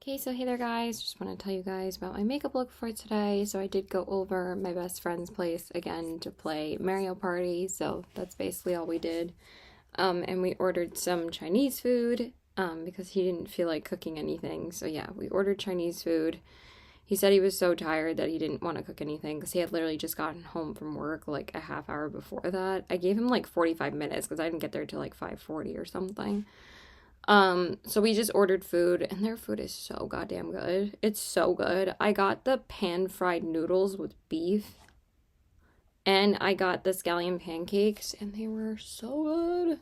Okay, so hey there guys, just want to tell you guys about my makeup look for today. So I did go over my best friend's place again to play Mario Party, so that's basically all we did. And we ordered some Chinese food because he didn't feel like cooking anything. So yeah, we ordered Chinese food. He said he was so tired that he didn't want to cook anything because he had literally just gotten home from work like a half hour before that. I gave him like 45 minutes because I didn't get there till like 5:40 or something. So we just ordered food and their food is so goddamn good. It's so good. I got the pan-fried noodles with beef and I got the scallion pancakes and they were so good.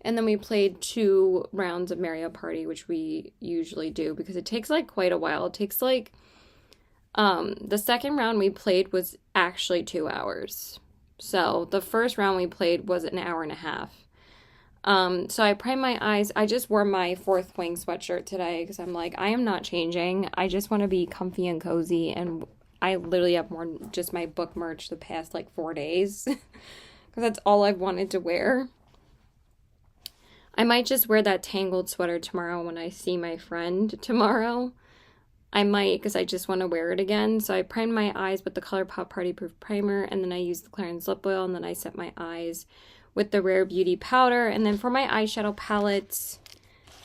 And then we played 2 rounds of Mario Party, which we usually do because it takes like quite a while. It takes like the second round we played was actually 2 hours. So the first round we played was an hour and a half. So I primed my eyes. I just wore my Fourth Wing sweatshirt today because I'm like, I am not changing. I just want to be comfy and cozy. And I literally have worn just my book merch the past like 4 days because that's all I've wanted to wear. I might just wear that tangled sweater tomorrow when I see my friend tomorrow. I might because I just want to wear it again. So I primed my eyes with the ColourPop Party Proof Primer and then I used the Clarins Lip Oil and then I set my eyes with the Rare Beauty powder. And then for my eyeshadow palettes,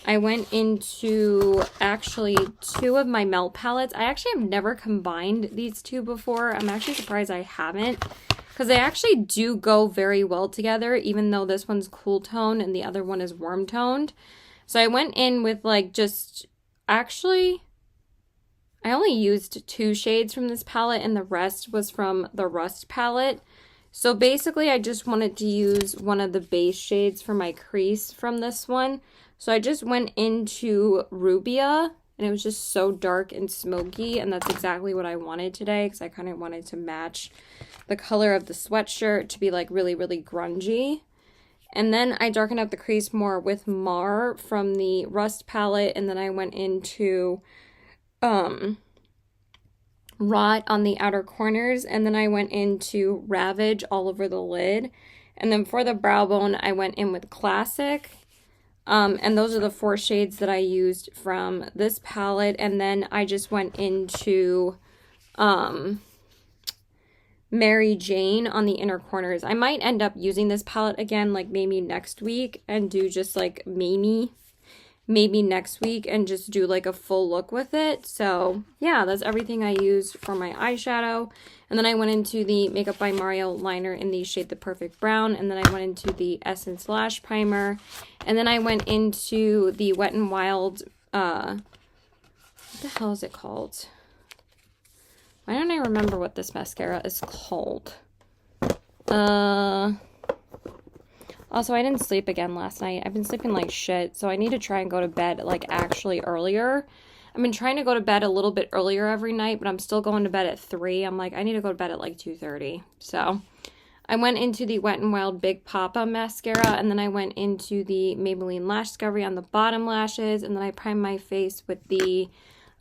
I went into actually 2 of my melt palettes. I actually have never combined these 2 before. I'm actually surprised I haven't because they actually do go very well together, even though this one's cool tone and the other one is warm toned. So I went in with like just, actually, I only used 2 shades from this palette and the rest was from the Rust palette. So basically, I just wanted to use one of the base shades for my crease from this one. So I just went into Rubia, and it was just so dark and smoky, and that's exactly what I wanted today, because I kind of wanted to match the color of the sweatshirt to be like really, really grungy. And then I darkened up the crease more with Mar from the Rust palette, and then I went into Rot on the outer corners, and then I went into Ravage all over the lid. And then for the brow bone, I went in with Classic. And those are the 4 shades that I used from this palette. And then I just went into Mary Jane on the inner corners. I might end up using this palette again, like maybe next week, and do just like maybe next week and just do like a full look with it. So yeah, that's everything I used for my eyeshadow. And then I went into the Makeup by Mario liner in the shade The Perfect Brown. And then I went into the Essence Lash Primer. And then I went into the Wet n Wild, what the hell is it called? Why don't I remember what this mascara is called? Also, I didn't sleep again last night. I've been sleeping like shit, so I need to try and go to bed like actually earlier. I've been trying to go to bed a little bit earlier every night, but I'm still going to bed at 3. I'm like, I need to go to bed at like 2:30. So I went into the Wet n Wild Big Papa mascara, and then I went into the Maybelline Lash Discovery on the bottom lashes, and then I primed my face with the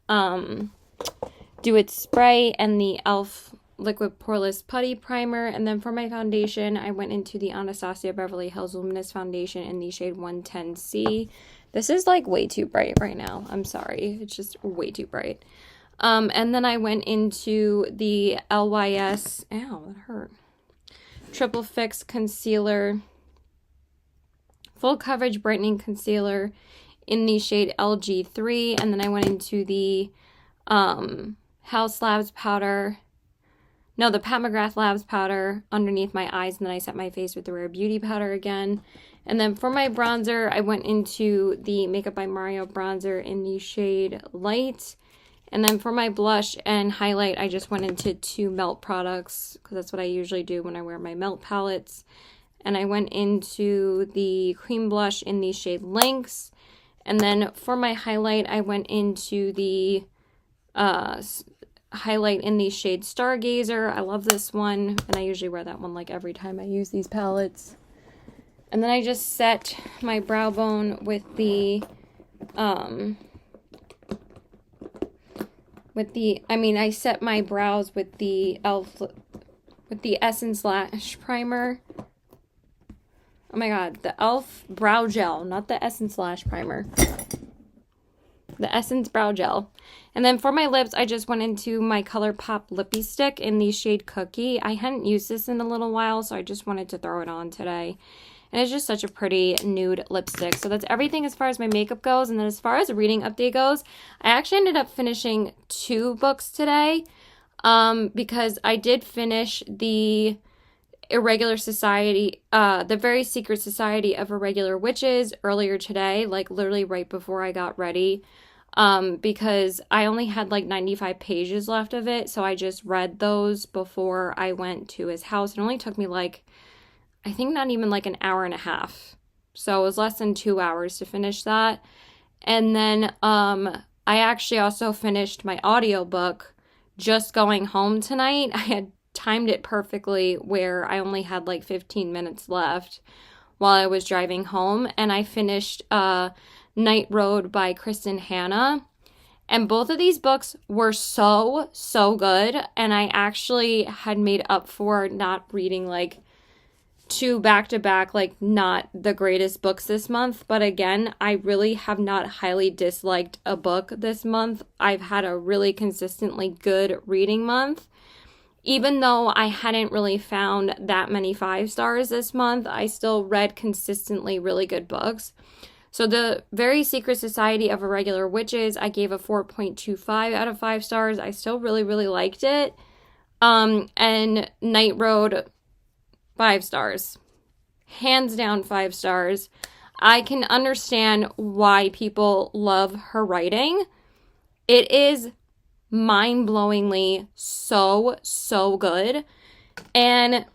Do It Spray and the e.l.f. Liquid Poreless Putty Primer. And then for my foundation, I went into the Anastasia Beverly Hills Luminous Foundation in the shade 110C. This is like way too bright right now. I'm sorry. It's just way too bright. And then I went into the LYS, ow, that hurt, Triple Fix Concealer, Full Coverage Brightening Concealer in the shade LG3. And then I went into the House Labs powder, the Pat McGrath Labs powder underneath my eyes, and then I set my face with the Rare Beauty powder again. And then for my bronzer, I went into the Makeup by Mario bronzer in the shade Light. And then for my blush and highlight, I just went into 2 Melt products, because that's what I usually do when I wear my Melt palettes. And I went into the cream blush in the shade Lynx. And then for my highlight, I went into the highlight in the shade Stargazer. I love this one, and I usually wear that one like every time I use these palettes. And then I just set my brow bone with the I set my brows with the e.l.f. with the Essence Lash Primer. Oh my god, the e.l.f. Brow Gel, not the Essence Lash Primer. the Essence Brow Gel. And then for my lips, I just went into my ColourPop Lippie Stick in the shade Cookie. I hadn't used this in a little while, so I just wanted to throw it on today. And it's just such a pretty nude lipstick. So that's everything as far as my makeup goes. And then as far as a reading update goes, I actually ended up finishing 2 books today because I did finish the Irregular Society, the Very Secret Society of Irregular Witches earlier today, like literally right before I got ready, because I only had like 95 pages left of it, so I just read those before I went to his house. It only took me like, I think not even like an hour and a half, so it was less than 2 hours to finish that. And then I actually also finished my audiobook just going home tonight. I had timed it perfectly where I only had like 15 minutes left while I was driving home, and I finished Night Road by Kristen Hanna. And both of these books were so good, and I actually had made up for not reading like 2 back-to-back, like not the greatest books this month. But again, I really have not highly disliked a book this month. I've had a really consistently good reading month. Even though I hadn't really found that many 5 stars this month, I still read consistently really good books. So the Very Secret Society of Irregular Witches, I gave a 4.25 out of 5 stars. I still really liked it. And Night Road, 5 stars. Hands down 5 stars. I can understand why people love her writing. It is mind-blowingly so good, and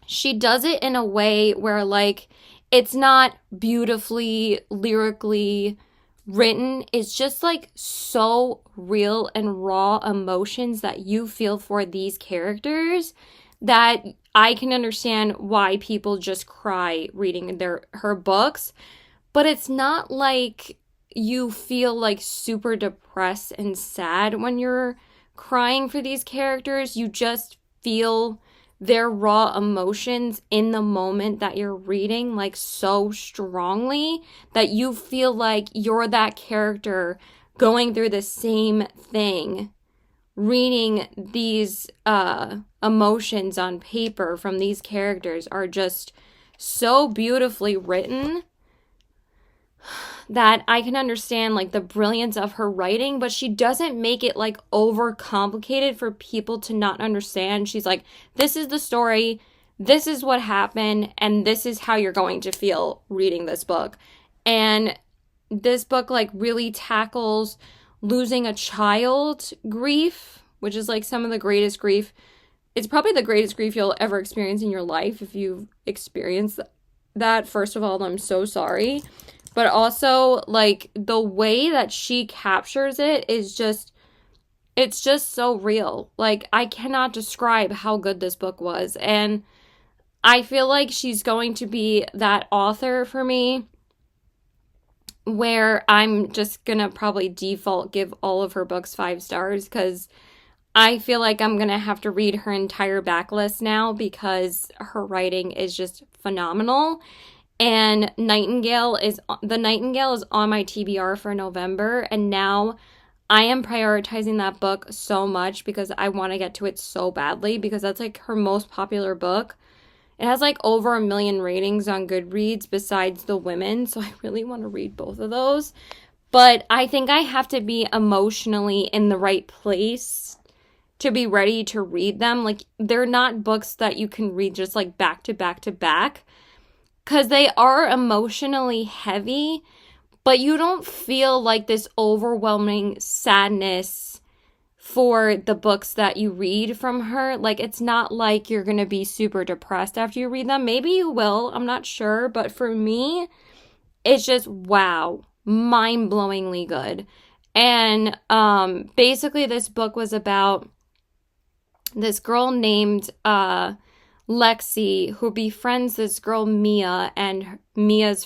she does it in a way where like it's not beautifully lyrically written. It's just like so real and raw emotions that you feel for these characters that I can understand why people just cry reading her books. But it's not like you feel like super depressed and sad when you're crying for these characters. You just feel their raw emotions in the moment that you're reading, like so strongly that you feel like you're that character going through the same thing. Reading these emotions on paper from these characters are just so beautifully written that I can understand like the brilliance of her writing, but she doesn't make it like over complicated for people to not understand. She's like, this is the story, this is what happened, and this is how you're going to feel reading this book. And this book like really tackles losing a child grief, which is like some of the greatest grief. It's probably the greatest grief you'll ever experience in your life if you've experienced that. First of all, I'm so sorry. But also, like, the way that she captures it is just, it's just so real. Like, I cannot describe how good this book was. And I feel like she's going to be that author for me where I'm just gonna probably default give all of her books 5 stars, because I feel like I'm gonna have to read her entire backlist now because her writing is just phenomenal. And Nightingale is on my TBR for November, and now I am prioritizing that book so much because I want to get to it so badly, because that's like her most popular book. It has like over 1 million ratings on Goodreads besides The Women, so I really want to read both of those. But I think I have to be emotionally in the right place to be ready to read them. Like, they're not books that you can read just like back to back to back, because they are emotionally heavy, but you don't feel like this overwhelming sadness for the books that you read from her. Like, it's not like you're going to be super depressed after you read them. Maybe you will, I'm not sure, but for me, it's just, wow, mind-blowingly good. And basically this book was about this girl named Lexi, who befriends this girl Mia, and Mia's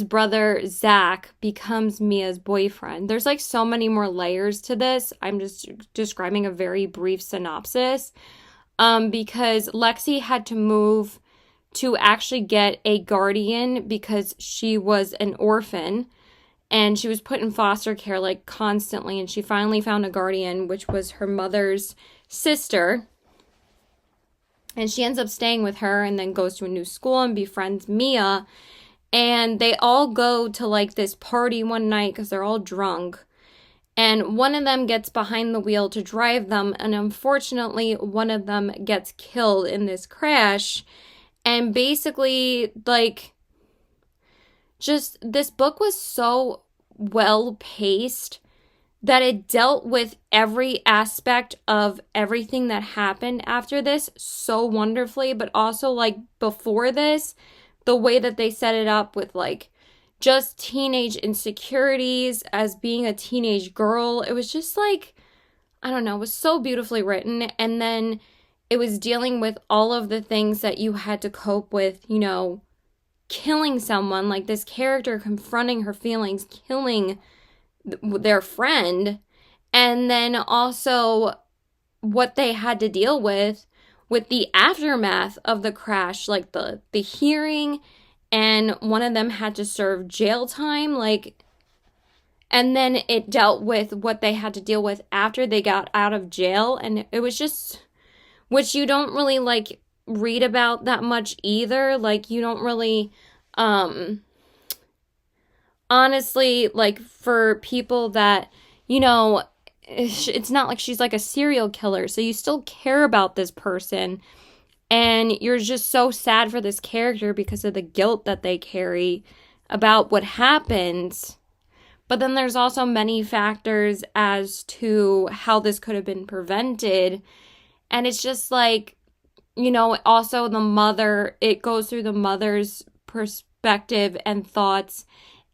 brother Zach becomes Mia's boyfriend. There's like so many more layers to this. I'm just describing a very brief synopsis, because Lexi had to move to actually get a guardian because she was an orphan. and she was put in foster care like constantly, and she finally found a guardian, which was her mother's sister, and she ends up staying with her and then goes to a new school and befriends Mia, and they all go to like this party one night because they're all drunk, and one of them gets behind the wheel to drive them, and unfortunately one of them gets killed in this crash. And basically, like, just this book was so well paced that it dealt with every aspect of everything that happened after this so wonderfully, but also like before this, the way that they set it up with like just teenage insecurities as being a teenage girl. It was just like, I don't know, it was so beautifully written. And then it was dealing with all of the things that you had to cope with, you know, killing someone, like this character confronting her feelings, killing their friend, and then also what they had to deal with the aftermath of the crash, like the hearing, and one of them had to serve jail time, like, and then it dealt with what they had to deal with after they got out of jail. And it was just, which you don't really like read about that much either. Like, you don't really honestly, like, for people that, you know, it's not like she's like a serial killer, so you still care about this person, and you're just so sad for this character because of the guilt that they carry about what happens. But then there's also many factors as to how this could have been prevented. And it's just like, you know, also the mother, it goes through the mother's perspective and thoughts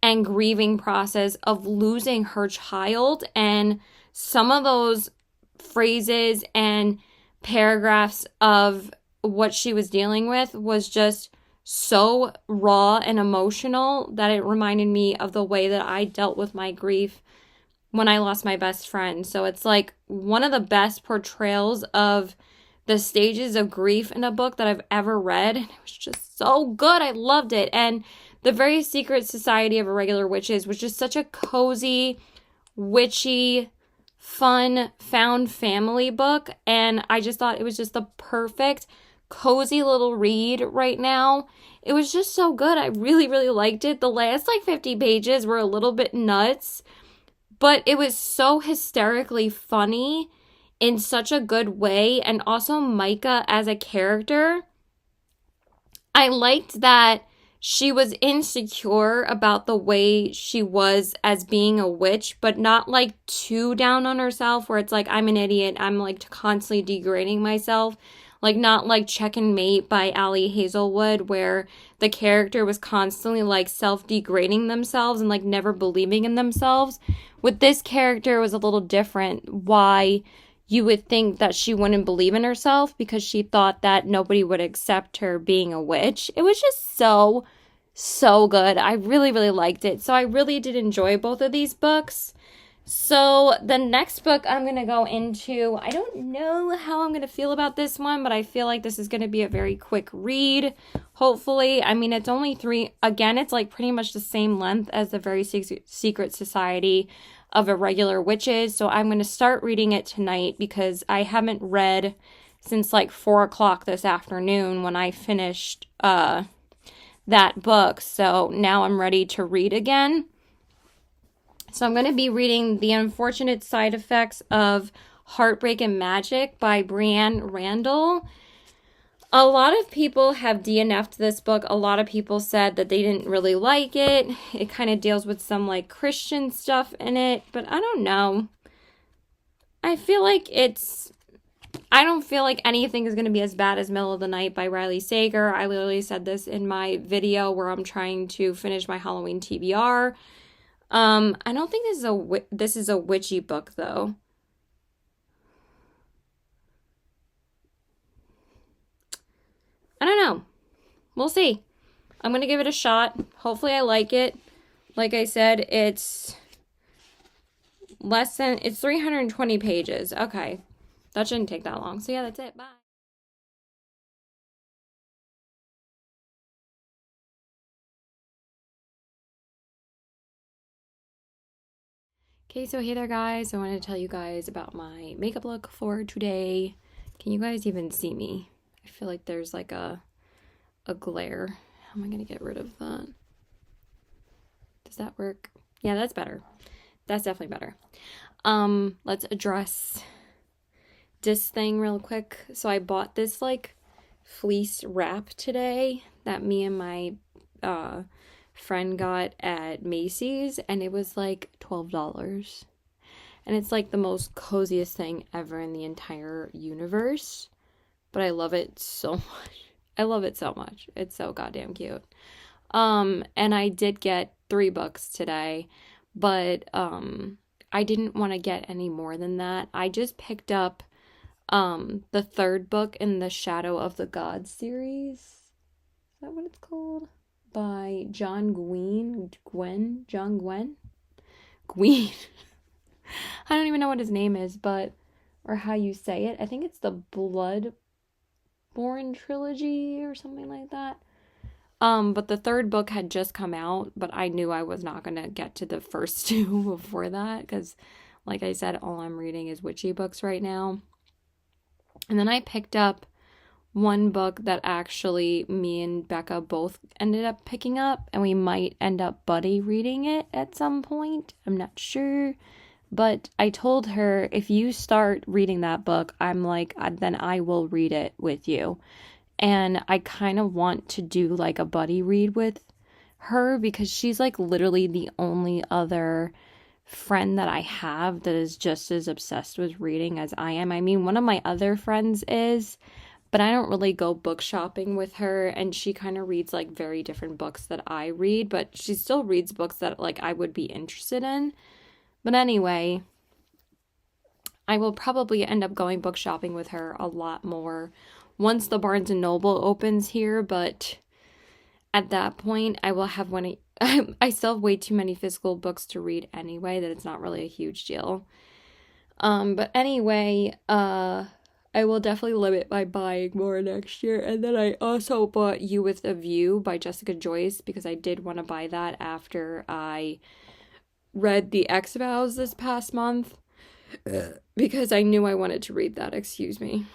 and grieving process of losing her child. And some of those phrases and paragraphs of what she was dealing with was just so raw and emotional that it reminded me of the way that I dealt with my grief when I lost my best friend. So it's like one of the best portrayals of the stages of grief in a book that I've ever read. And it was just so good. I loved it. And The Very Secret Society of Irregular Witches was just such a cozy, witchy, fun, found family book. And I just thought it was just the perfect, cozy little read right now. It was just so good. I really, really liked it. The last like 50 pages were a little bit nuts, but it was so hysterically funny in such a good way. And also Micah as a character, I liked that she was insecure about the way she was as being a witch, but not like too down on herself where it's like, I'm an idiot, I'm like constantly degrading myself. Like, not like Check and Mate by Ali Hazelwood, where the character was constantly like self-degrading themselves and like never believing in themselves. With this character, it was a little different. Why you would think that she wouldn't believe in herself because she thought that nobody would accept her being a witch. It was just so, so good. I really, really liked it. So I really did enjoy both of these books. So the next book I'm going to go into, I don't know how I'm going to feel about this one, but I feel like this is going to be a very quick read, hopefully. I mean, it's only it's like pretty much the same length as The Very Secret Society of Irregular Witches. So I'm going to start reading it tonight because I haven't read since like 4 o'clock this afternoon when I finished that book. So now I'm ready to read again. So I'm going to be reading The Unfortunate Side Effects of Heartbreak and Magic by Brianne Randall. A lot of people have DNF'd this book. A lot of people said that they didn't really like it. It kind of deals with some like Christian stuff in it, but I don't know. I don't feel like anything is going to be as bad as Middle of the Night by Riley Sager. I literally said this in my video where I'm trying to finish my Halloween TBR. I don't think this is a witchy book though. I don't know. We'll see. I'm going to give it a shot. Hopefully I like it. Like I said, it's 320 pages. Okay. That shouldn't take that long. So yeah, that's it. Bye. Okay, so hey there guys, I wanted to tell you guys about my makeup look for today. Can you guys even see me? I feel like there's like a glare. How am I gonna get rid of that? Does that work? Yeah, that's better. That's definitely better. Let's address this thing real quick. So I bought this like fleece wrap today that me and my friend got at Macy's, and it was like $12. And it's like the most coziest thing ever in the entire universe. But I love it so much. I love it so much. It's so goddamn cute. And I did get 3 books today, but I didn't want to get any more than that. I just picked up the 3rd book in the Shadow of the Gods series. Is that what it's called? By John Gwyn. Gwyn. I don't even know what his name is, but or how you say it. I think it's the Bloodborne trilogy or something like that. But the 3rd book had just come out, but I knew I was not gonna get to the first 2 before that, because like I said, all I'm reading is witchy books right now. And then I picked up one book that actually me and Becca both ended up picking up, and we might end up buddy reading it at some point. I'm not sure. But I told her, if you start reading that book, I'm like, then I will read it with you. And I kind of want to do like a buddy read with her, because she's like literally the only other friend that I have that is just as obsessed with reading as I am. I mean, one of my other friends is, but I don't really go book shopping with her, and she kind of reads like very different books that I read, but she still reads books that like I would be interested in. But anyway, I will probably end up going book shopping with her a lot more once the Barnes & Noble opens here, but at that point, I will have I still have way too many physical books to read anyway, that it's not really a huge deal. But anyway, I will definitely limit my buying more next year. And then I also bought You With a View by Jessica Joyce, because I did want to buy that after I read The X-Vows this past month, because I knew I wanted to read that. Excuse me.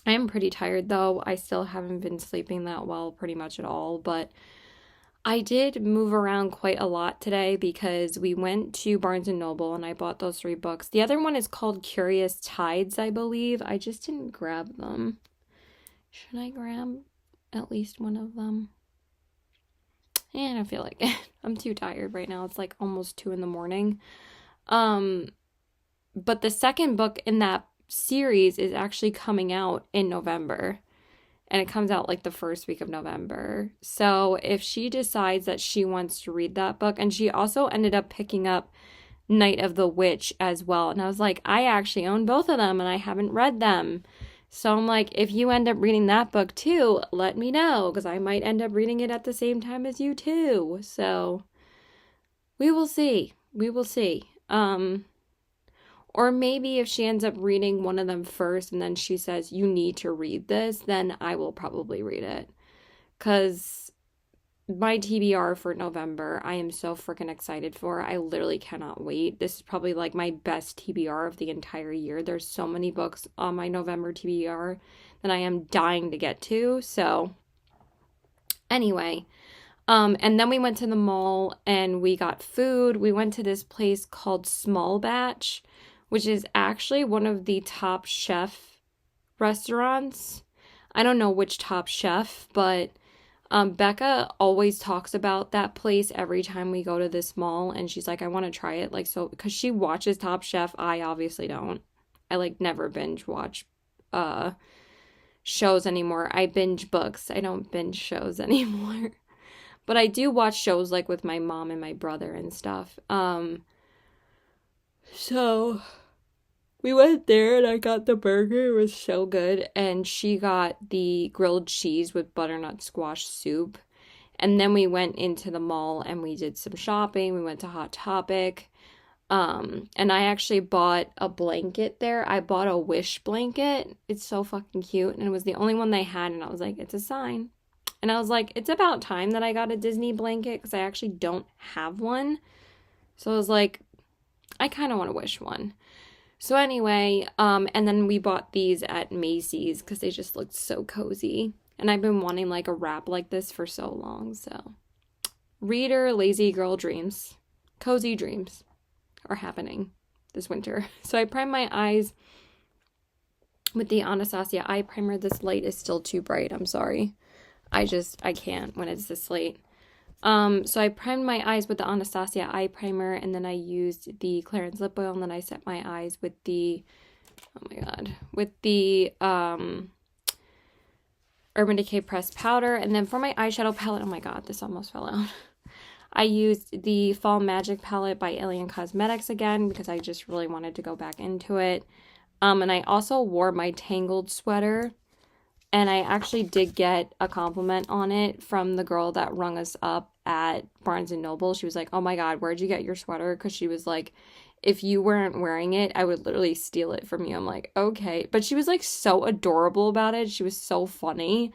I am pretty tired though. I still haven't been sleeping that well pretty much at all, but I did move around quite a lot today because we went to Barnes & Noble and I bought those 3 books. The other one is called Curious Tides, I believe. I just didn't grab them. Should I grab at least one of them? I don't feel like it. I'm too tired right now. It's like almost 2 in the morning. But the second book in that series is actually coming out in November, and it comes out like the first week of November. So if she decides that she wants to read that book, and she also ended up picking up Night of the Witch as well, and I was like, I actually own both of them and I haven't read them. So I'm like, if you end up reading that book too, let me know, because I might end up reading it at the same time as you too. So we will see. We will see. Or maybe if she ends up reading one of them first and then she says, you need to read this, then I will probably read it. Because my TBR for November, I am so freaking excited for. I literally cannot wait. This is probably like my best TBR of the entire year. There's so many books on my November TBR that I am dying to get to. So anyway, and then we went to the mall and we got food. We went to this place called Small Batch, which is actually one of the Top Chef restaurants. I don't know which Top Chef, but Becca always talks about that place every time we go to this mall, and she's like, I want to try it, like, so, because she watches Top Chef. I obviously don't. I like never binge watch shows anymore. I binge books. I don't binge shows anymore. But I do watch shows like with my mom and my brother and stuff. So we went there and I got the burger. It was so good. And she got the grilled cheese with butternut squash soup. And then we went into the mall and we did some shopping. We went to Hot Topic. And I actually bought a blanket there. I bought a Wish blanket. It's so fucking cute. And it was the only one they had. And I was like, it's a sign. And I was like, it's about time that I got a Disney blanket, because I actually don't have one. So I was like, I kind of want to wish one. So anyway, and then we bought these at Macy's because they just looked so cozy. And I've been wanting like a wrap like this for so long. So reader, lazy girl dreams, cozy dreams are happening this winter. So I primed my eyes with the Anastasia eye primer. This light is still too bright. I'm sorry. I can't when it's this late. So I primed my eyes with the Anastasia eye primer, and then I used the Clarins lip oil, and then I set my eyes with the, oh my god, with the, Urban Decay pressed powder. And then for my eyeshadow palette, oh my god, this almost fell out. I used the Fall Magic palette by Alien Cosmetics again, because I just really wanted to go back into it. And I also wore my Tangled sweater, and I actually did get a compliment on it from the girl that rung us up at Barnes & Noble. She was like, oh my god, where'd you get your sweater? Because she was like, if you weren't wearing it, I would literally steal it from you. I'm like, okay. But she was like so adorable about it. She was so funny.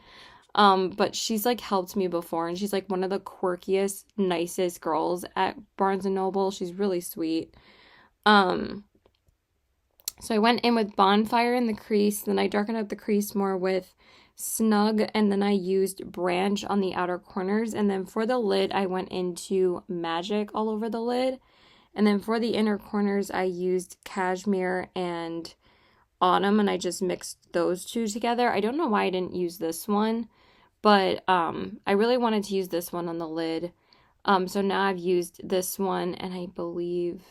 But she's like helped me before, and she's like one of the quirkiest, nicest girls at Barnes & Noble. She's really sweet. So I went in with Bonfire in the crease, then I darkened up the crease more with Snug, and then I used Branch on the outer corners. And then for the lid, I went into Magic all over the lid. And then for the inner corners, I used Cashmere and Autumn, and I just mixed those two together. I don't know why I didn't use this one, but I really wanted to use this one on the lid. So now I've used this one, and I believe...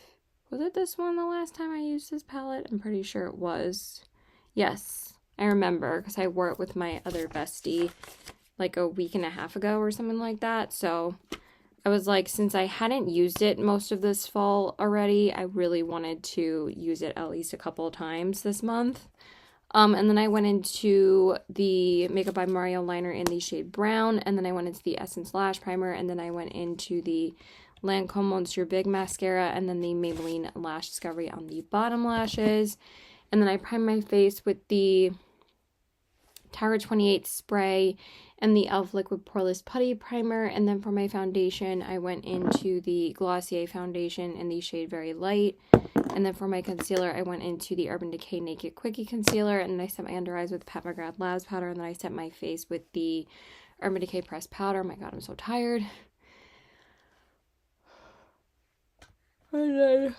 was it this one the last time I used this palette? I'm pretty sure it was. Yes, I remember because I wore it with my other bestie like a week and a half ago or something like that. So I was like, since I hadn't used it most of this fall already, I really wanted to use it at least a couple of times this month. And then I went into the Makeup by Mario liner in the shade Brown, and then I went into the Essence Lash Primer, and then I went into the Lancome Monster Big Mascara, and then the Maybelline Lash Discovery on the bottom lashes. And then I primed my face with the Tower 28 spray and the e.l.f. Liquid Poreless Putty Primer. And then for my foundation, I went into the Glossier foundation in the shade Very Light. And then for my concealer, I went into the Urban Decay Naked Quickie Concealer, and then I set my under eyes with Pat McGrath Labs Powder, and then I set my face with the Urban Decay Pressed Powder. Oh my god, I'm so tired. And then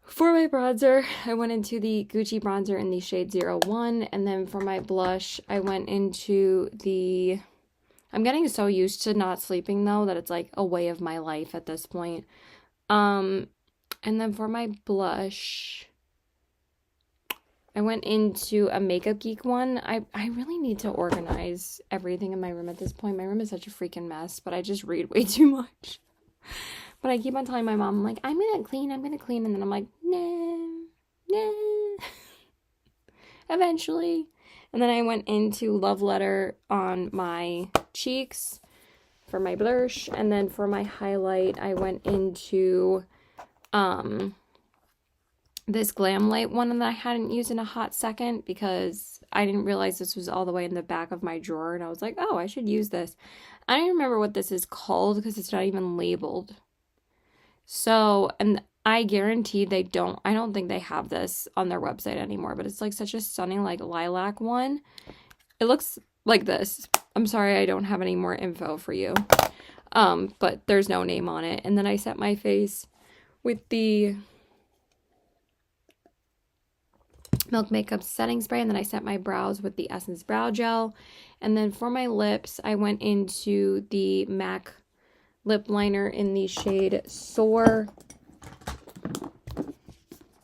for my bronzer, I went into the Gucci bronzer in the shade 01. And then for my blush, I went into the... I'm getting so used to not sleeping, though, that it's like a way of my life at this point. And then for my blush, I went into a Makeup Geek one. I really need to organize everything in my room at this point. My room is such a freaking mess, but I just read way too much. But I keep on telling my mom, I'm like, I'm gonna clean. And then I'm like, nah. Eventually. And then I went into Love Letter on my cheeks for my blush. And then for my highlight, I went into this Glam Light one that I hadn't used in a hot second because I didn't realize this was all the way in the back of my drawer. And I was like, oh, I should use this. I don't even remember what this is called because it's not even labeled. So, and I guarantee I don't think they have this on their website anymore, but it's like such a stunning like lilac one. It looks like this. I'm sorry I don't have any more info for you. But there's no name on it. And then I set my face with the Milk Makeup setting spray, and then I set my brows with the Essence Brow Gel. And then for my lips, I went into the MAC lip liner in the shade Soar.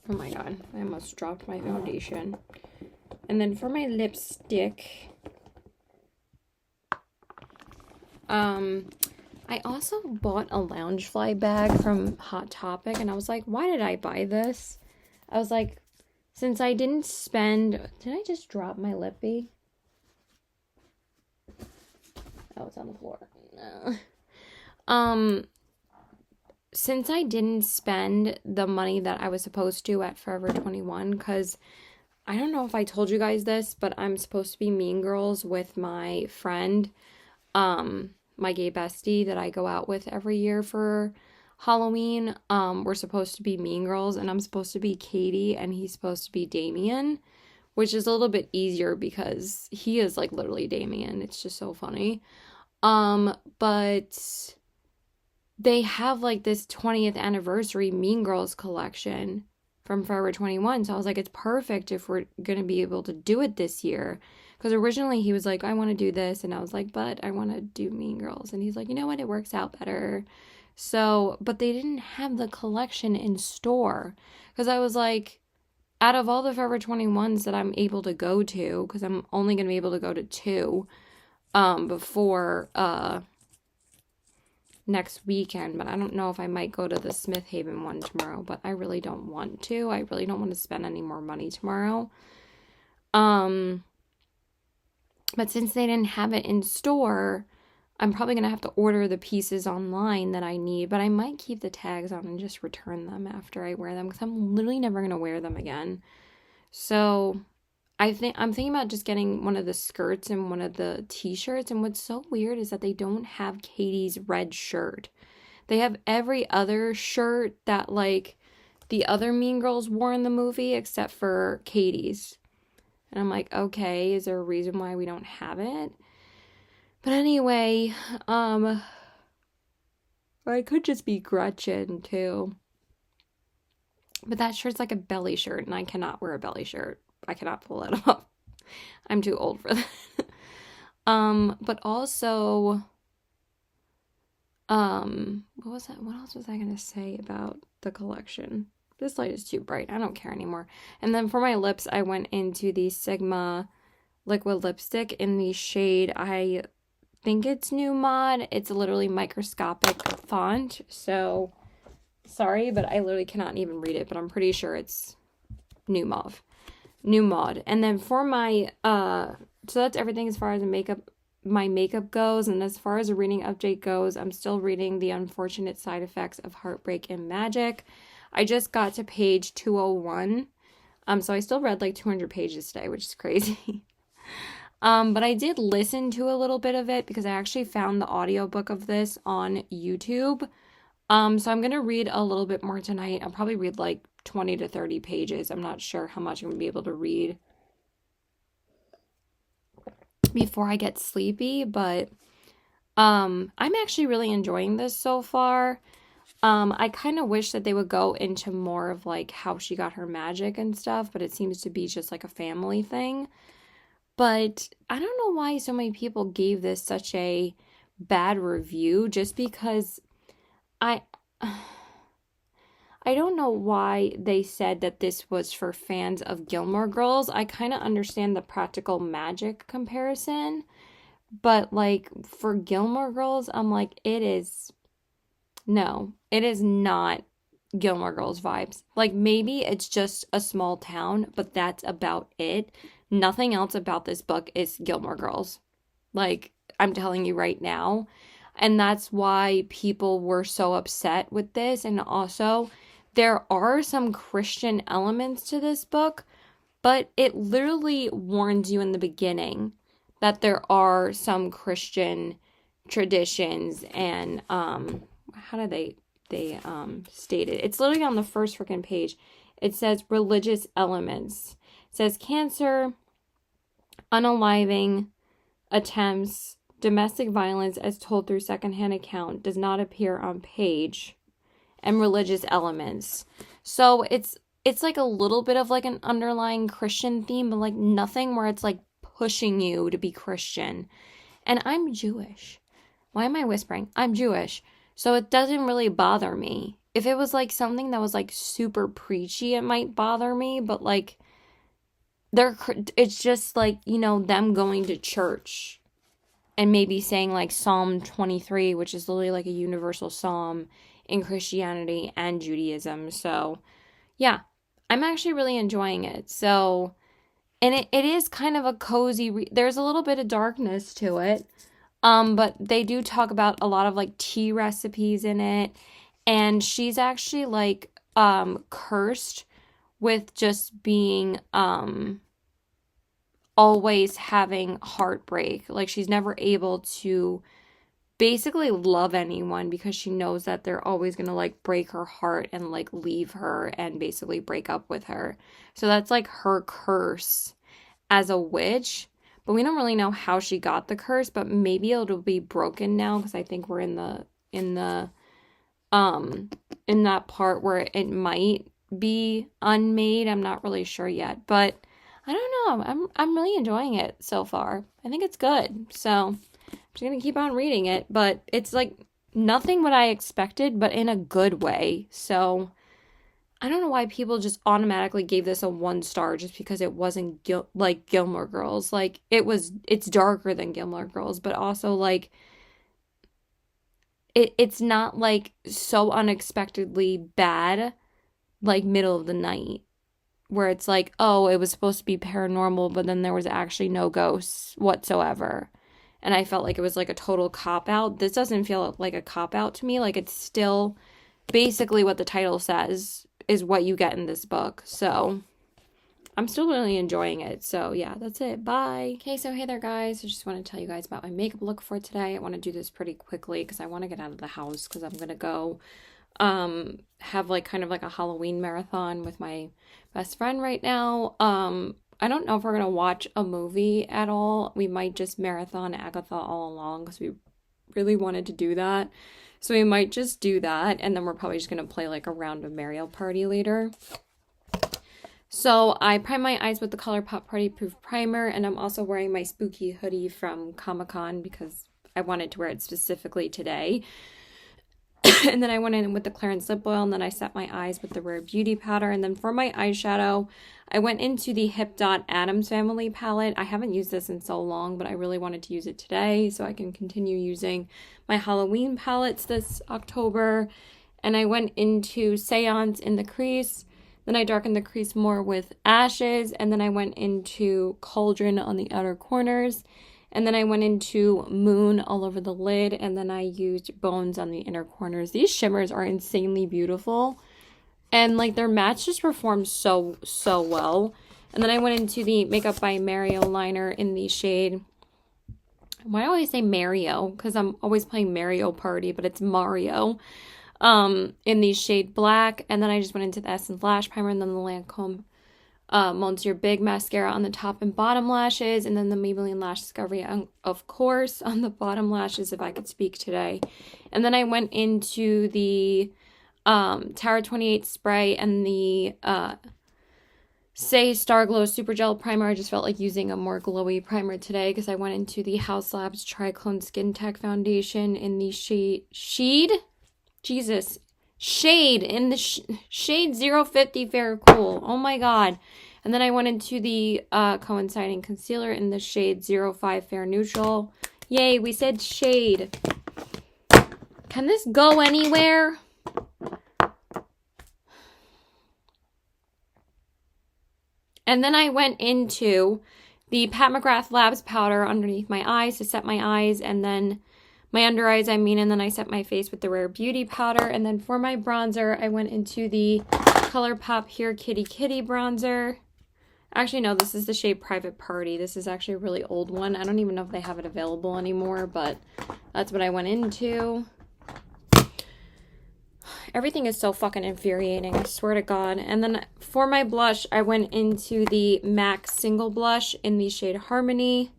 Oh my god, I almost dropped my foundation. And then for my lipstick, I also bought a Loungefly bag from Hot Topic, and I was like, why did I buy this? I was like, since I didn't spend... Did I just drop my lippy? Oh, it's on the floor. No. Since I didn't spend the money that I was supposed to at Forever 21, because I don't know if I told you guys this, but I'm supposed to be Mean Girls with my friend, my gay bestie that I go out with every year for Halloween. We're supposed to be Mean Girls, and I'm supposed to be Katie, and he's supposed to be Damien, which is a little bit easier because he is like literally Damien. It's just so funny. But they have like this 20th anniversary Mean Girls collection from Forever 21. So I was like, it's perfect if we're going to be able to do it this year. Because originally he was like, I want to do this. And I was like, but I want to do Mean Girls. And he's like, you know what? It works out better. So, but they didn't have the collection in store. Because I was like, out of all the Forever 21s that I'm able to go to, because I'm only going to be able to go to 2 before next weekend, but I don't know if I might go to the Smith Haven one tomorrow, but I really don't want to. I really don't want to spend any more money tomorrow. But since they didn't have it in store, I'm probably going to have to order the pieces online that I need, but I might keep the tags on and just return them after I wear them because I'm literally never going to wear them again. So I'm thinking about just getting one of the skirts and one of the t-shirts. And what's so weird is that they don't have Katie's red shirt. They have every other shirt that like the other Mean Girls wore in the movie except for Katie's. And I'm like, okay, is there a reason why we don't have it? But anyway, I could just be Gretchen too. But that shirt's like a belly shirt and I cannot wear a belly shirt. I cannot pull it off. I'm too old for that. But also, what was that? What else was I gonna say about the collection? This light is too bright. I don't care anymore. And then for my lips, I went into the Sigma liquid lipstick in the shade, I think it's New Mod. It's literally microscopic font. So, sorry, but I literally cannot even read it, but I'm pretty sure it's New Mod. And then for my, so that's everything as far as my makeup goes. And as far as a reading update goes, I'm still reading The Unfortunate Side Effects of Heartbreak and Magic. I just got to page 201. So I still read like 200 pages today, which is crazy. But I did listen to a little bit of it because I actually found the audiobook of this on YouTube. So I'm going to read a little bit more tonight. I'll probably read like 20 to 30 pages. I'm not sure how much I'm going to be able to read before I get sleepy, but I'm actually really enjoying this so far. I kind of wish that they would go into more of like how she got her magic and stuff, but it seems to be just like a family thing. But I don't know why so many people gave this such a bad review, just because I don't know why they said that this was for fans of Gilmore Girls. I kind of understand the practical magic comparison, but like for Gilmore Girls, I'm like, it is not Gilmore Girls vibes. Like maybe it's just a small town, but that's about it. Nothing else about this book is Gilmore Girls. Like, I'm telling you right now. And that's why people were so upset with this. And also, there are some Christian elements to this book, but it literally warns you in the beginning that there are some Christian traditions and, how do they state it? It's literally on the first freaking page. It says religious elements. It says Cancer, unaliving attempts, domestic violence as told through secondhand account does not appear on page, and religious elements. So it's like a little bit of like an underlying Christian theme, but like nothing where it's like pushing you to be Christian. And I'm Jewish. Why am I whispering? I'm Jewish. So it doesn't really bother me. If it was like something that was like super preachy, it might bother me, but like it's just like, you know, them going to church and maybe saying like Psalm 23, which is literally like a universal psalm in Christianity and Judaism. So yeah, I'm actually really enjoying it. So, and it is kind of a cozy, there's a little bit of darkness to it. But they do talk about a lot of like tea recipes in it. And she's actually like, cursed with just being, always having heartbreak. Like she's never able to basically love anyone because she knows that they're always going to like break her heart and like leave her and basically break up with her. So that's like her curse as a witch. But we don't really know how she got the curse, but maybe it'll be broken now because I think we're in that part where it might be unmade. I'm not really sure yet, but I don't know. I'm really enjoying it so far. I think it's good. So I'm just gonna keep on reading it, but it's like nothing what I expected, but in a good way. So I don't know why people just automatically gave this a 1 star just because it wasn't like Gilmore Girls. Like it's darker than Gilmore Girls, but also like it's not like so unexpectedly bad, like middle of the night, where it's like, oh, it was supposed to be paranormal, but then there was actually no ghosts whatsoever. And I felt like it was like a total cop-out. This doesn't feel like a cop-out to me. Like it's still basically what the title says is what you get in this book. So I'm still really enjoying it. So yeah, that's it. Bye. Okay, so hey there guys. I just want to tell you guys about my makeup look for today. I want to do this pretty quickly because I want to get out of the house because I'm going to go have like kind of like a Halloween marathon with my best friend right now. I don't know if we're going to watch a movie at all. We might just marathon Agatha all along because we really wanted to do that. So we might just do that, and then we're probably just going to play like a round of Mario Party later. So I prime my eyes with the ColourPop Party Proof Primer, and I'm also wearing my spooky hoodie from Comic-Con because I wanted to wear it specifically today. And then I went in with the Clarins Lip Oil, and then I set my eyes with the Rare Beauty powder. And then for my eyeshadow, I went into the Hip Dot Addams Family palette. I haven't used this in so long, but I really wanted to use it today so I can continue using my Halloween palettes this October. And I went into Seance in the crease. Then I darkened the crease more with Ashes. And then I went into Cauldron on the outer corners. And then I went into Moon all over the lid, and then I used Bones on the inner corners. These shimmers are insanely beautiful, and like their match just performs so well. And then I went into the Makeup by Mario liner in the shade, why do I always say Mario? Because I'm always playing Mario Party, but it's Mario. In the shade Black, and then I just went into the Essence Lash Primer, and then the Lancome Monsieur Big Mascara on the top and bottom lashes, and then the Maybelline Lash Discovery, of course, on the bottom lashes, if I could speak today. And then I went into the Tower 28 spray and the Say Star Glow Super Gel Primer. I just felt like using a more glowy primer today because I went into the House Labs Triclone Skin Tech Foundation in the shade in the shade 050 Fair Cool. Oh my god. And then I went into the coinciding concealer in the shade 05 Fair Neutral. Yay, we said shade. Can this go anywhere? And then I went into the Pat McGrath Labs powder underneath my eyes to set my eyes, and then my under eyes, and then I set my face with the Rare Beauty powder. And then for my bronzer, I went into the ColourPop Here Kitty Kitty bronzer. Actually, no, this is the shade Private Party. This is actually a really old one. I don't even know if they have it available anymore, but that's what I went into. Everything is so fucking infuriating, I swear to God. And then for my blush, I went into the MAC Single Blush in the shade Harmony.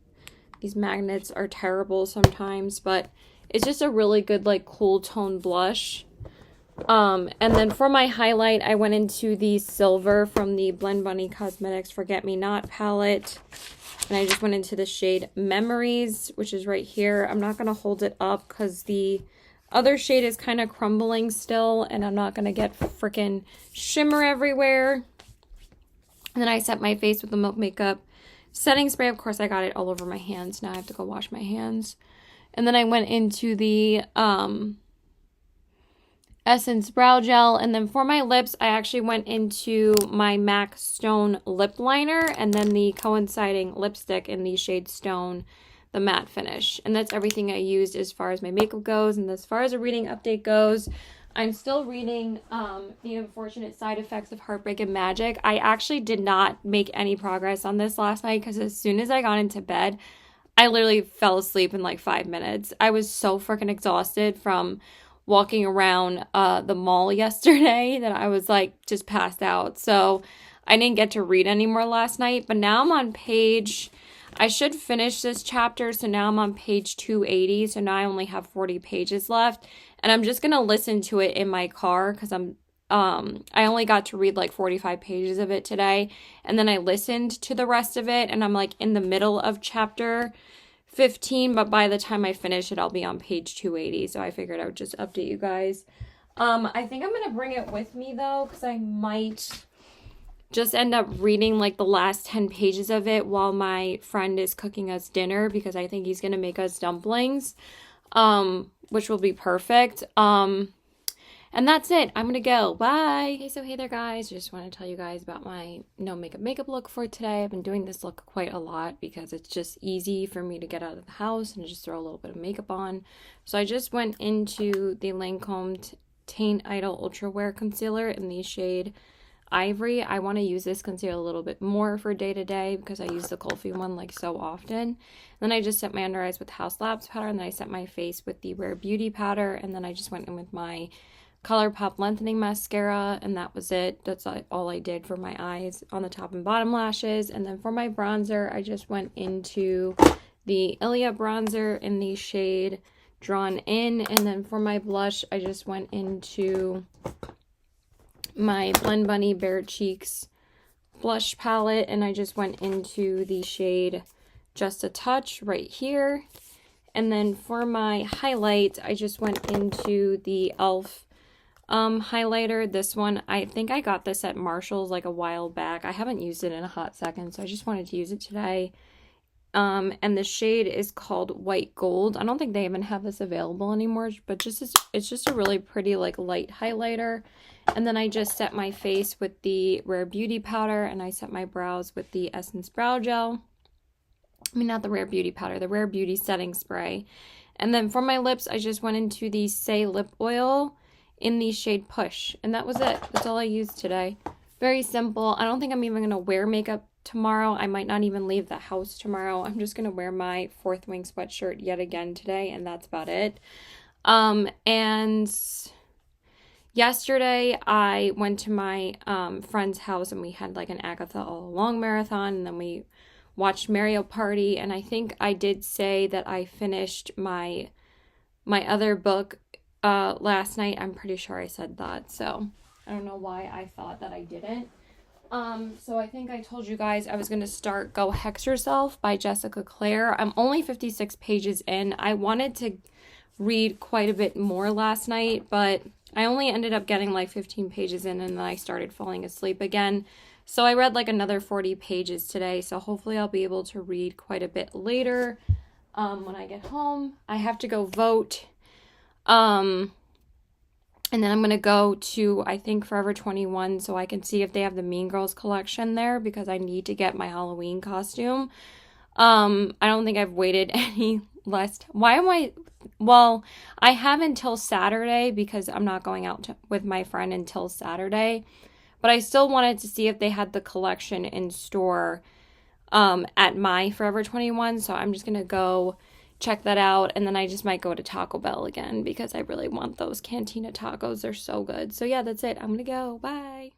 These magnets are terrible sometimes, but it's just a really good, like, cool tone blush. And then for my highlight, I went into the silver from the Blend Bunny Cosmetics Forget Me Not palette. And I just went into the shade Memories, which is right here. I'm not going to hold it up because the other shade is kind of crumbling still, and I'm not going to get freaking shimmer everywhere. And then I set my face with the Milk Makeup setting spray. Of course, I got it all over my hands. Now I have to go wash my hands. And then I went into the Essence Brow Gel. And then for my lips, I actually went into my MAC Stone Lip Liner and then the coinciding lipstick in the shade Stone, the matte finish. And that's everything I used as far as my makeup goes. And as far as a reading update goes, I'm still reading The Unfortunate Side Effects of Heartbreak and Magic. I actually did not make any progress on this last night because as soon as I got into bed, I literally fell asleep in like 5 minutes. I was so freaking exhausted from walking around the mall yesterday that I was like just passed out. So I didn't get to read anymore last night, but now I'm on page, I should finish this chapter. So now I'm on page 280. So now I only have 40 pages left, and I'm just going to listen to it in my car because I only got to read like 45 pages of it today, and then I listened to the rest of it, and I'm like in the middle of chapter 15, but by the time I finish it, I'll be on page 280, so I figured I would just update you guys. I think I'm going to bring it with me, though, because I might just end up reading, like, the last 10 pages of it while my friend is cooking us dinner, because I think he's going to make us dumplings, which will be perfect. And that's it. I'm going to go. Bye. Okay, so hey there, guys. Just want to tell you guys about my no makeup look for today. I've been doing this look quite a lot because it's just easy for me to get out of the house and just throw a little bit of makeup on. So I just went into the Lancome Taint Idol Ultra Wear Concealer in the shade Ivory. I want to use this concealer a little bit more for day to day because I use the Kulfi one like so often. Then I just set my under eyes with House Labs powder, and then I set my face with the Rare Beauty powder, and then I just went in with my ColourPop lengthening mascara, and that was it. That's all I did for my eyes on the top and bottom lashes. And then for my bronzer, I just went into the Ilia bronzer in the shade Drawn In, and then for my blush, I just went into my Blend Bunny Bare Cheeks blush palette, and I just went into the shade Just a Touch right here. And then for my highlight, I just went into the e.l.f. highlighter. This one, I think I got this at Marshall's like a while back. I haven't used it in a hot second, so I just wanted to use it today. And the shade is called White Gold. I don't think they even have this available anymore, but it's just a really pretty like light highlighter. And then I just set my face with the Rare Beauty powder, and I set my brows with the Essence Brow Gel. I mean, not the Rare Beauty powder, the Rare Beauty setting spray. And then for my lips, I just went into the Say Lip Oil in the shade Push, and that was it. That's all I used today. Very simple. I don't think I'm even going to wear makeup tomorrow. I might not even leave the house tomorrow. I'm just going to wear my Fourth Wing sweatshirt yet again today, and that's about it. And yesterday I went to my friend's house, and we had like an Agatha All Along marathon, and then we watched Mario Party, and I think I did say that I finished my other book last night. I'm pretty sure I said that, so I don't know why I thought that I didn't. So I think I told you guys I was going to start Go Hex Yourself by Jessica Clare. I'm only 56 pages in. I wanted to read quite a bit more last night, but I only ended up getting like 15 pages in, and then I started falling asleep again. So I read like another 40 pages today, so hopefully I'll be able to read quite a bit later when I get home. I have to go vote. And then I'm going to go to, I think, Forever 21 so I can see if they have the Mean Girls collection there, because I need to get my Halloween costume. I don't think I've waited any less. Well, I have until Saturday because I'm not going out with my friend until Saturday. But I still wanted to see if they had the collection in store at my Forever 21. So I'm just going to go check that out, and then I just might go to Taco Bell again because I really want those Cantina tacos. They're so good. So yeah, that's it. I'm gonna go. Bye.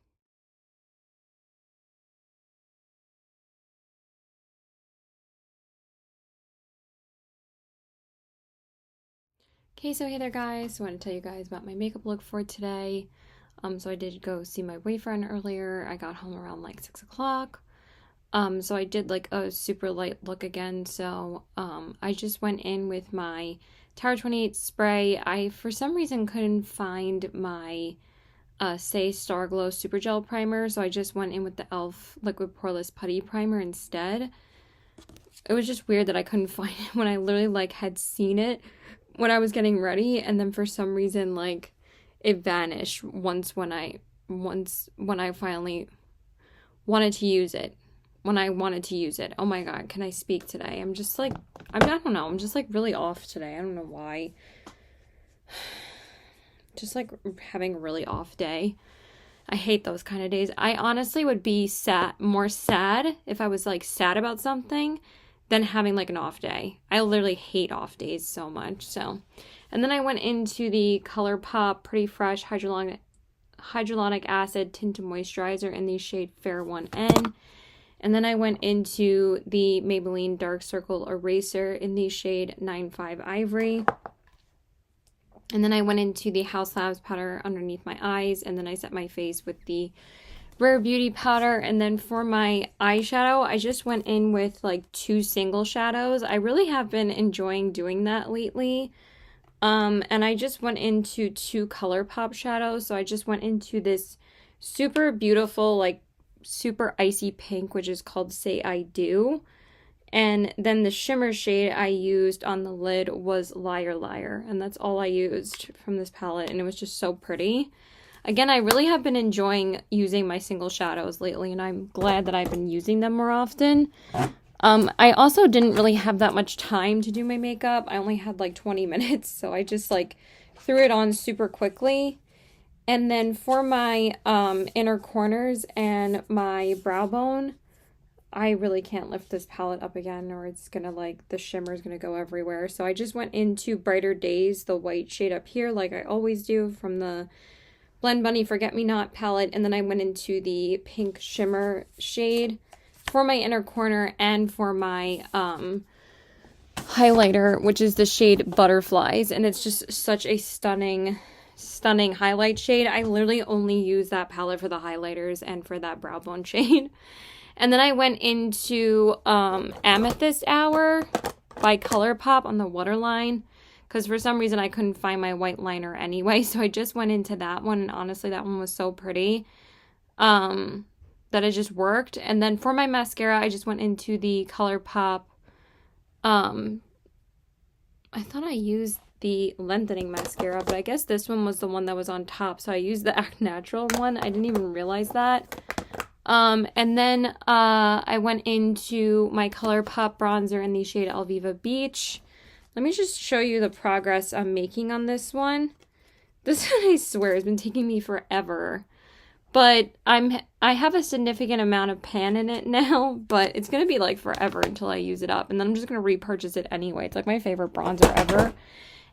Okay, so hey there, guys. So I want to tell you guys about my makeup look for today. So I did go see my boyfriend earlier. I got home around like 6 o'clock. So I did like a super light look again. So I just went in with my Tower 28 spray. I, for some reason, couldn't find my Say Star Glow Super Gel Primer. So I just went in with the e.l.f. Liquid Poreless Putty Primer instead. It was just weird that I couldn't find it when I literally like had seen it when I was getting ready. And then for some reason, like, it vanished when I finally wanted to use it. When I wanted to use it. Oh my god, can I speak today? I'm just like, I don't know. I'm just like really off today. I don't know why. Just like having a really off day. I hate those kind of days. I honestly would be more sad if I was like sad about something than having like an off day. I literally hate off days so much. So, and then I went into the ColourPop Pretty Fresh Hyaluronic Acid Tint Moisturizer in the shade Fair 1N. And then I went into the Maybelline Dark Circle Eraser in the shade 95 Ivory. And then I went into the House Labs powder underneath my eyes, and then I set my face with the Rare Beauty powder. And then for my eyeshadow, I just went in with like 2 single shadows. I really have been enjoying doing that lately. And I just went into 2 ColourPop shadows. So I just went into this super beautiful, like super icy pink, which is called Say I Do. And then the shimmer shade I used on the lid was Liar Liar. And that's all I used from this palette. And it was just so pretty. Again, I really have been enjoying using my single shadows lately, and I'm glad that I've been using them more often. I also didn't really have that much time to do my makeup. I only had like 20 minutes, so I just like threw it on super quickly. And then for my inner corners and my brow bone, I really can't lift this palette up again, or it's gonna like, the shimmer is gonna go everywhere. So I just went into Brighter Days, the white shade up here, like I always do, from the Blend Bunny Forget Me Not palette. And then I went into the pink shimmer shade for my inner corner and for my highlighter, which is the shade Butterflies. And it's just such a stunning highlight shade. I literally only use that palette for the highlighters and for that brow bone shade. And then I went into Amethyst Hour by ColourPop on the waterline, because for some reason I couldn't find my white liner anyway, so I just went into that one, and honestly that one was so pretty that it just worked. And then for my mascara, I just went into the ColourPop, I thought I used the lengthening mascara, but I guess this one was the one that was on top, so I used the Act Natural one. I didn't even realize that. And then I went into my ColourPop bronzer in the shade Alviva Beach. Let me just show you the progress I'm making on this one. This one, I swear, has been taking me forever. But I have a significant amount of pan in it now, but it's going to be like forever until I use it up. And then I'm just going to repurchase it anyway. It's like my favorite bronzer ever.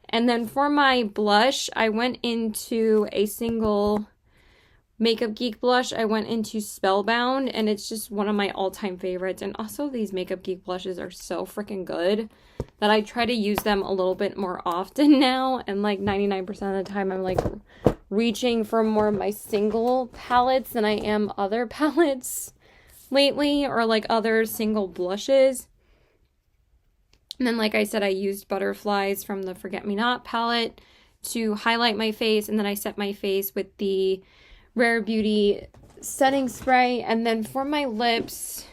And then for my blush, I went into a single Makeup Geek blush. I went into Spellbound, and it's just one of my all-time favorites. And also, these Makeup Geek blushes are so freaking good that I try to use them a little bit more often now. And like 99% of the time, I'm like reaching for more of my single palettes than I am other palettes lately, or like other single blushes. And then, like I said, I used Butterflies from the Forget Me Not palette to highlight my face, and then I set my face with the Rare Beauty setting spray. And then for my lips,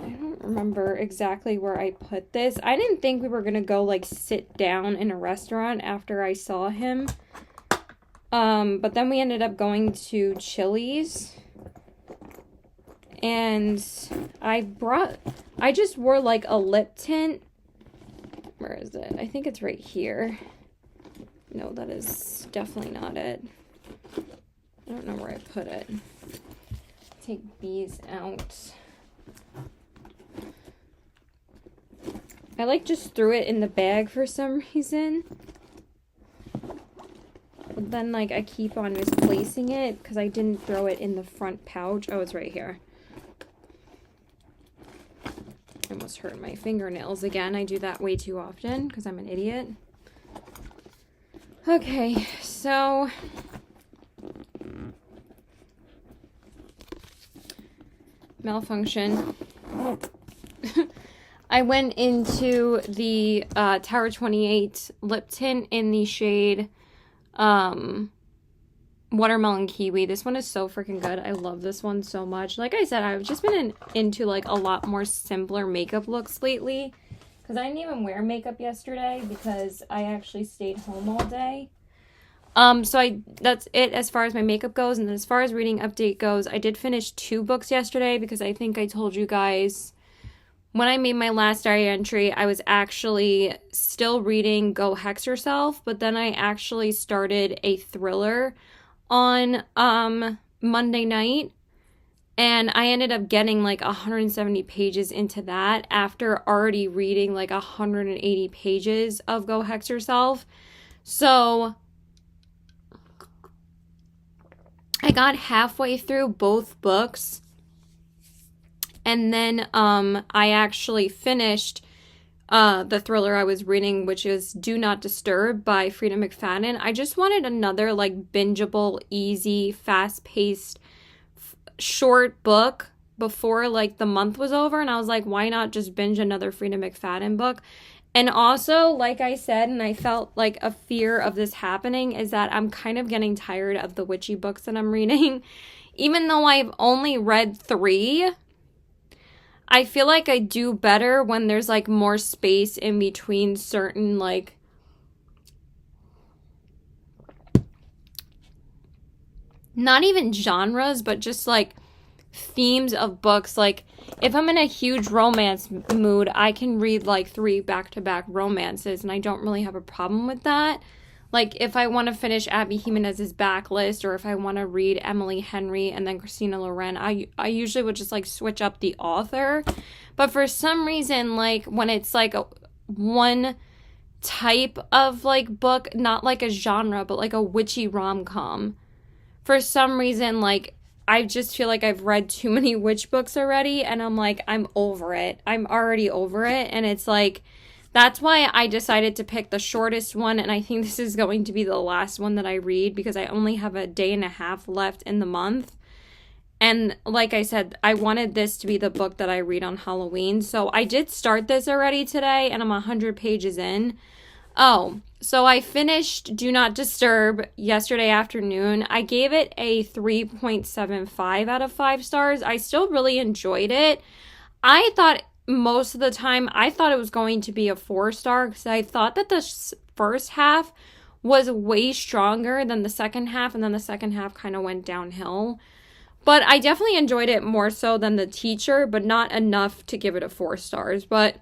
I don't remember exactly where I put this. I didn't think we were gonna go like sit down in a restaurant after I saw him, but then we ended up going to Chili's, and I just wore like a lip tint. Where is it? I think it's right here. No, that is definitely not it. I don't know where I put it. Take these out. I like just threw it in the bag for some reason. But then like I keep on misplacing it because I didn't throw it in the front pouch. Oh, it's right here. I almost hurt my fingernails again. I do that way too often because I'm an idiot. Okay, so malfunction. I went into the Tower 28 lip tint in the shade Watermelon Kiwi. This one is so freaking good. I love this one so much. Like I said, I've just been into like a lot more simpler makeup looks lately, because I didn't even wear makeup yesterday because I actually stayed home all day. So that's it as far as my makeup goes. And then as far as reading update goes, I did finish 2 books yesterday, because I think I told you guys when I made my last diary entry, I was actually still reading Go Hex Yourself, but then I actually started a thriller on Monday night, And I ended up getting like 170 pages into that after already reading like 180 pages of Go Hex Yourself. So I got halfway through both books. And then I actually finished the thriller I was reading, which is Do Not Disturb by Frida McFadden. I just wanted another like bingeable, easy, fast-paced, short book before like the month was over, and I was like, why not just binge another Frida McFadden book? And also, like I said, and I felt like a fear of this happening, is that I'm kind of getting tired of the witchy books that I'm reading. Even though I've only read 3, I feel like I do better when there's like more space in between certain like not even genres, but just like themes of books. Like if I'm in a huge romance mood, I can read like 3 back-to-back romances, and I don't really have a problem with that. Like if I want to finish Abby Jimenez's Backlist, or if I want to read Emily Henry and then Christina Loren, I usually would just like switch up the author. But for some reason, like when it's like one type of like book, not like a genre, but like a witchy rom-com, for some reason, like, I just feel like I've read too many witch books already, and I'm like, I'm over it. I'm already over it, and it's like, that's why I decided to pick the shortest one, and I think this is going to be the last one that I read, because I only have a day and a half left in the month. And like I said, I wanted this to be the book that I read on Halloween, so I did start this already today, and I'm 100 pages in. Oh, so I finished Do Not Disturb yesterday afternoon. I gave it a 3.75 out of 5 stars. I still really enjoyed it. I thought most of the time, I thought it was going to be a 4-star, because I thought that the first half was way stronger than the second half, and then the second half kind of went downhill. But I definitely enjoyed it more so than The Teacher, but not enough to give it a 4 stars. But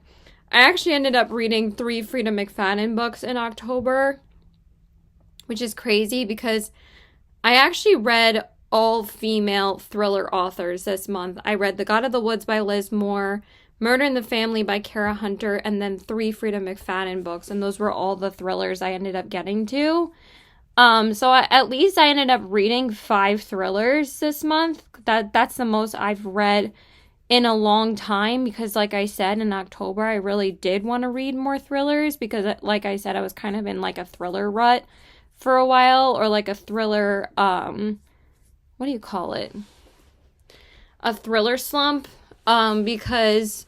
I actually ended up reading 3 Frida McFadden books in October, which is crazy because I actually read all female thriller authors this month. I read The God of the Woods by Liz Moore, Murder in the Family by Kara Hunter, and then 3 Frida McFadden books, and those were all the thrillers I ended up getting to. So at least I ended up reading 5 thrillers this month. That's the most I've read in a long time, because like I said, in October I really did want to read more thrillers, because like I said, I was kind of in like a thriller rut for a while, or like a thriller what do you call it, a thriller slump, because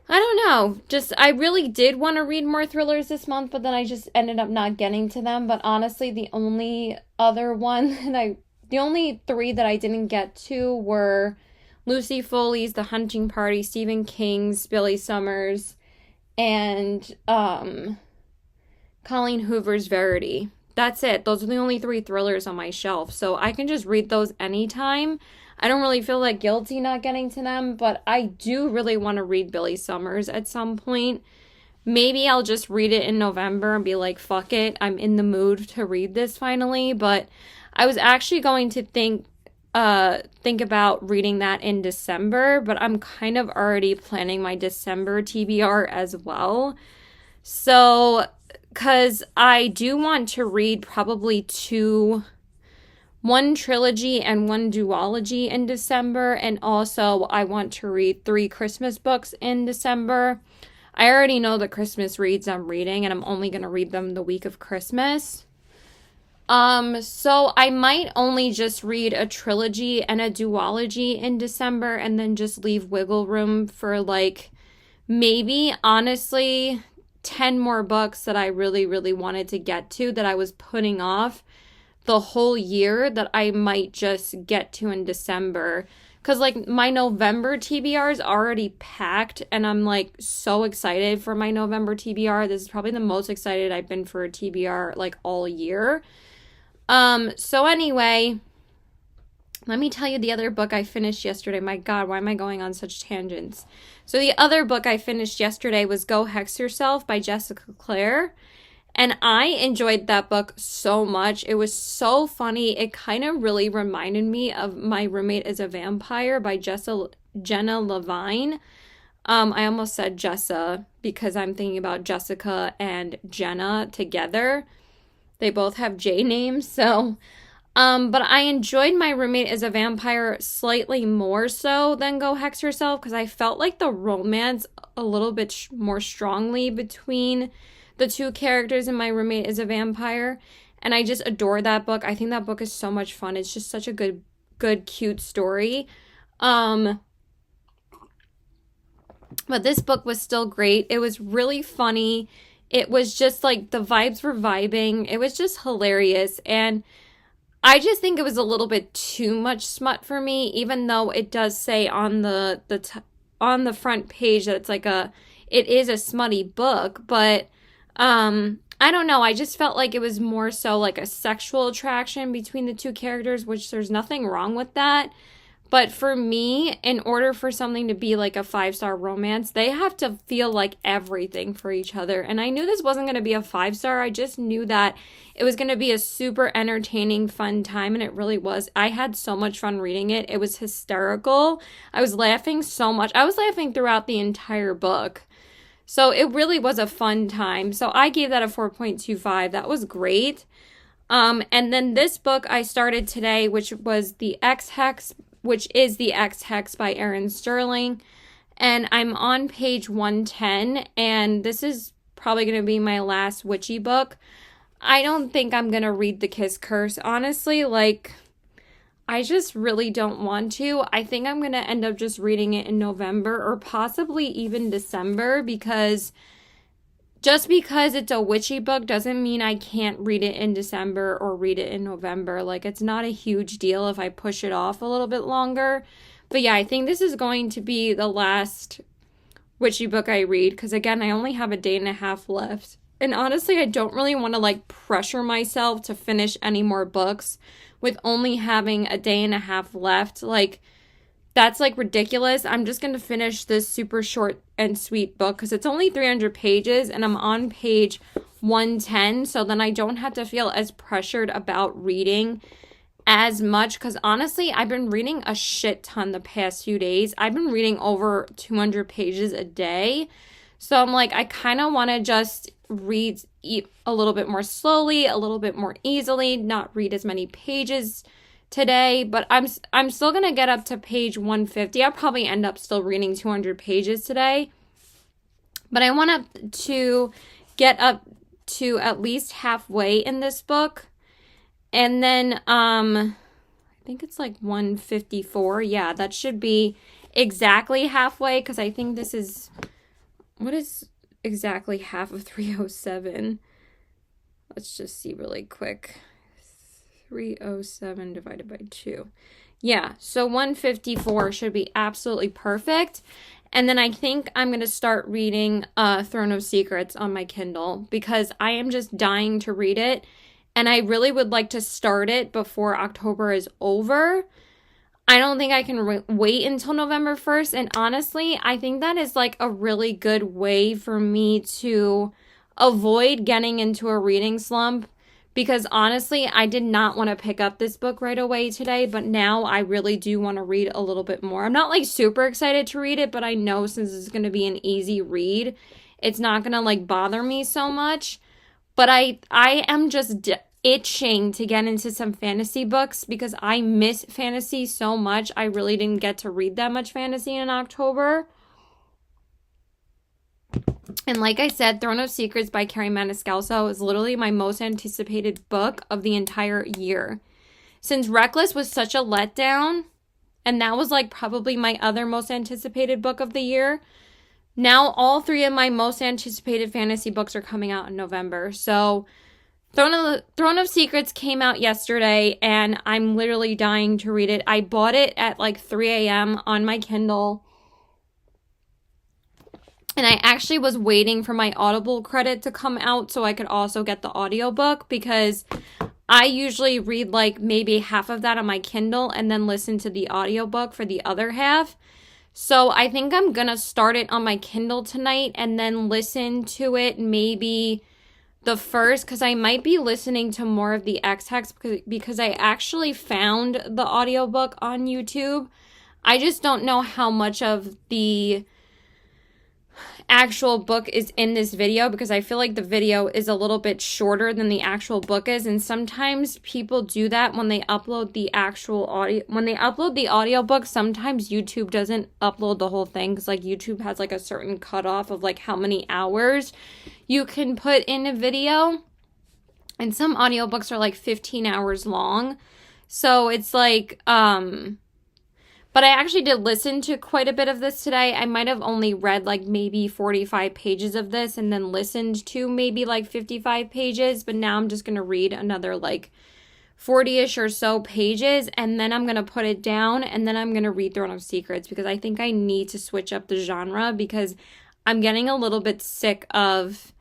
I don't know, just I really did want to read more thrillers this month, but then I just ended up not getting to them. But honestly, the only 3 that I didn't get to were Lucy Foley's The Hunting Party, Stephen King's Billy Summers, and Colleen Hoover's Verity. That's it. Those are the only 3 thrillers on my shelf, so I can just read those anytime. I don't really feel like guilty not getting to them, but I do really want to read Billy Summers at some point. Maybe I'll just read it in November and be like, fuck it, I'm in the mood to read this finally. But I was actually going to think about reading that in December, but I'm kind of already planning my December TBR as well. So, because I do want to read probably 1 trilogy and 1 duology in December, and also I want to read 3 Christmas books in December. I already know the Christmas reads I'm reading, and I'm only going to read them the week of Christmas. So I might only just read a trilogy and a duology in December, and then just leave wiggle room for like maybe, honestly, 10 more books that I really, really wanted to get to that I was putting off the whole year, that I might just get to in December. Because like my November TBR is already packed, and I'm like so excited for my November TBR. This is probably the most excited I've been for a TBR like all year. So anyway, let me tell you the other book I finished yesterday. My God, why am I going on such tangents? So the other book I finished yesterday was Go Hex Yourself by Jessica Clare. And I enjoyed that book so much. It was so funny. It kind of really reminded me of My Roommate is a Vampire by Jenna Levine. I almost said Jessa because I'm thinking about Jessica and Jenna together. They both have J names, so but I enjoyed My Roommate as a Vampire slightly more so than Go Hex Yourself because I felt like the romance a little bit more strongly between the two characters in My Roommate is a Vampire. And I just adore that book. I think that book is so much fun. It's just such a good, cute story. But this book was still great. It was really funny. It was just like the vibes were vibing. It was just hilarious. And I just think it was a little bit too much smut for me, even though it does say on on the front page that it is a smutty book, but I don't know. I just felt like it was more so like a sexual attraction between the two characters, which there's nothing wrong with that. But for me, in order for something to be like a 5-star romance, they have to feel like everything for each other. And I knew this wasn't going to be a 5-star. I just knew that it was going to be a super entertaining, fun time. And it really was. I had so much fun reading it. It was hysterical. I was laughing so much. I was laughing throughout the entire book. So it really was a fun time. So I gave that a 4.25. That was great. And then this book I started today, which is the X Hex by Erin Sterling. And I'm on page 110, and this is probably going to be my last witchy book. I don't think I'm going to read The Kiss Curse, honestly. Like, I just really don't want to. I think I'm going to end up just reading it in November or possibly even December because just because it's a witchy book doesn't mean I can't read it in December or read it in November. Like, it's not a huge deal if I push it off a little bit longer. But yeah, I think this is going to be the last witchy book I read because, again, I only have a day and a half left. And honestly, I don't really want to, like, pressure myself to finish any more books with only having a day and a half left. Like, that's like ridiculous. I'm just going to finish this super short and sweet book because it's only 300 pages and I'm on page 110. So then I don't have to feel as pressured about reading as much because honestly, I've been reading a shit ton the past few days. I've been reading over 200 pages a day. So I'm like, I kind of want to just read a little bit more slowly, a little bit more easily, not read as many pages today, but I'm still going to get up to page 150. I'll probably end up still reading 200 pages today. But I want to get up to at least halfway in this book. And then I think it's like 154. Yeah, that should be exactly halfway because I think this is what is exactly half of 307? Let's just see really quick. 307 divided by 2. Yeah, so 154 should be absolutely perfect. And then I think I'm going to start reading Throne of Secrets on my Kindle because I am just dying to read it. And I really would like to start it before October is over. I don't think I can wait until November 1st. And honestly, I think that is like a really good way for me to avoid getting into a reading slump. Because honestly, I did not want to pick up this book right away today, but now I really do want to read a little bit more. I'm not like super excited to read it, but I know since it's going to be an easy read, it's not going to like bother me so much. But I am just itching to get into some fantasy books because I miss fantasy so much. I really didn't get to read that much fantasy in October. And like I said, Throne of Secrets by Carrie Maniscalco is literally my most anticipated book of the entire year. Since Reckless was such a letdown, and that was like probably my other most anticipated book of the year, now all three of my most anticipated fantasy books are coming out in November. So Throne of Secrets came out yesterday, and I'm literally dying to read it. I bought it at like 3 a.m. on my Kindle. And I actually was waiting for my Audible credit to come out so I could also get the audiobook because I usually read like maybe half of that on my Kindle and then listen to the audiobook for the other half. So I think I'm going to start it on my Kindle tonight and then listen to it maybe the first, because I might be listening to more of the X-Hex because I actually found the audiobook on YouTube. I just don't know how much of the actual book is in this video because I feel like the video is a little bit shorter than the actual book is, and sometimes people do that when they upload the actual audio. When they upload the audiobook, sometimes YouTube doesn't upload the whole thing because like YouTube has like a certain cutoff of like how many hours you can put in a video, and some audiobooks are like 15 hours long. So it's like but I actually did listen to quite a bit of this today. I might have only read like maybe 45 pages of this and then listened to maybe like 55 pages. But now I'm just going to read another like 40-ish or so pages. And then I'm going to put it down. And then I'm going to read Throne of Secrets because I think I need to switch up the genre because I'm getting a little bit sick of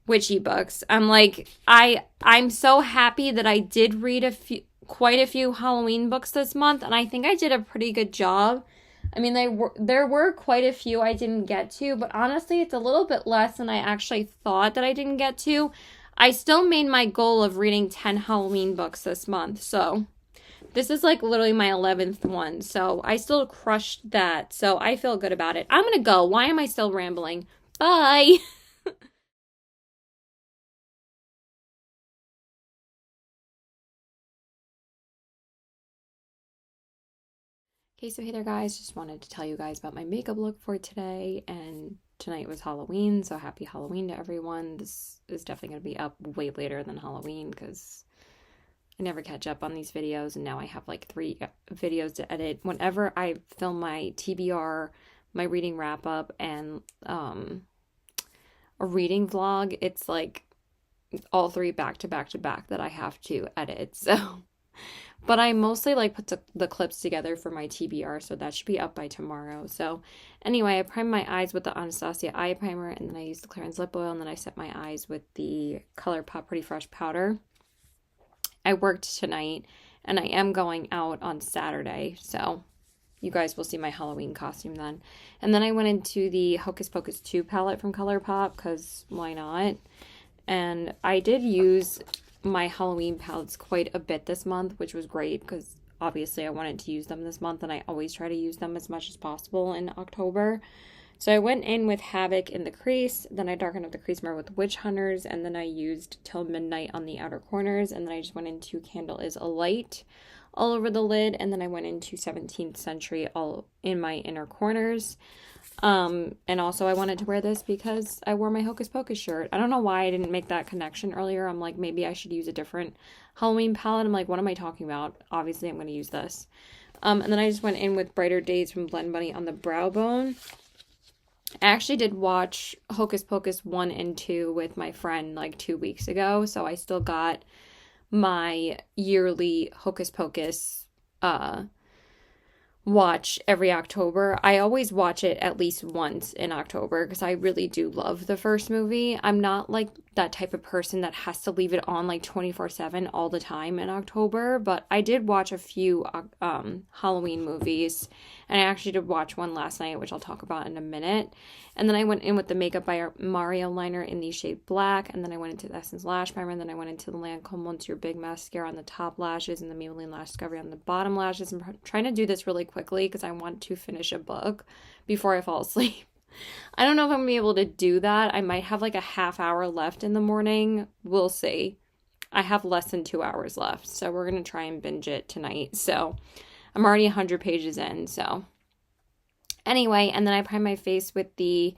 witchy books. I'm so happy that I did read quite a few Halloween books this month, and I think I did a pretty good job. I mean, there were quite a few I didn't get to, but honestly, it's a little bit less than I actually thought that I didn't get to. I still made my goal of reading 10 Halloween books this month, so this is like literally my 11th one, so I still crushed that, so I feel good about it. I'm gonna go. Why am I still rambling? Bye! Okay, so hey there guys, just wanted to tell you guys about my makeup look for today, and tonight was Halloween, so happy Halloween to everyone. This is definitely going to be up way later than Halloween because I never catch up on these videos, and now I have like 3 videos to edit. Whenever I film my TBR, my reading wrap up, and a reading vlog, it's like all 3 back to back to back that I have to edit, so... But I mostly like put the clips together for my TBR, so that should be up by tomorrow. So anyway, I primed my eyes with the Anastasia eye primer, and then I used the Clarins lip oil, and then I set my eyes with the ColourPop Pretty Fresh powder. I worked tonight, and I am going out on Saturday, so you guys will see my Halloween costume then. And then I went into the Hocus Pocus 2 palette from ColourPop, because why not? And I did use my Halloween palettes quite a bit this month, which was great because obviously I wanted to use them this month, and I always try to use them as much as possible in October. So I went in with Havoc in the crease, then I darkened up the crease more with Witch Hunters, and then I used Till Midnight on the outer corners, and then I just went into Candle is a Light all over the lid, and then I went into 17th Century all in my inner corners. And also I wanted to wear this because I wore my Hocus Pocus shirt. I don't know why I didn't make that connection earlier. I'm like, maybe I should use a different Halloween palette. I'm like, what am I talking about? Obviously, I'm going to use this. And then I just went in with Brighter Days from Blend Bunny on the brow bone. I actually did watch Hocus Pocus 1 and 2 with my friend like 2 weeks ago. So I still got my yearly Hocus Pocus, watch every October. I always watch it at least once in October because I really do love the first movie. I'm not like that type of person that has to leave it on like 24/7 all the time in October, but I did watch a few Halloween movies, and I actually did watch one last night, which I'll talk about in a minute. And then I went in with the Makeup by Mario liner in the shade Black, and then I went into the Essence Lash Primer, and then I went into the Lancome Monsieur Big Mascara on the top lashes and the Maybelline Lash Discovery on the bottom lashes. I'm trying to do this really quickly because I want to finish a book before I fall asleep. I don't know if I'm going to be able to do that. I might have like a half hour left in the morning. We'll see. I have less than 2 hours left, so we're going to try and binge it tonight. So I'm already 100 pages in, so... Anyway, and then I primed my face with the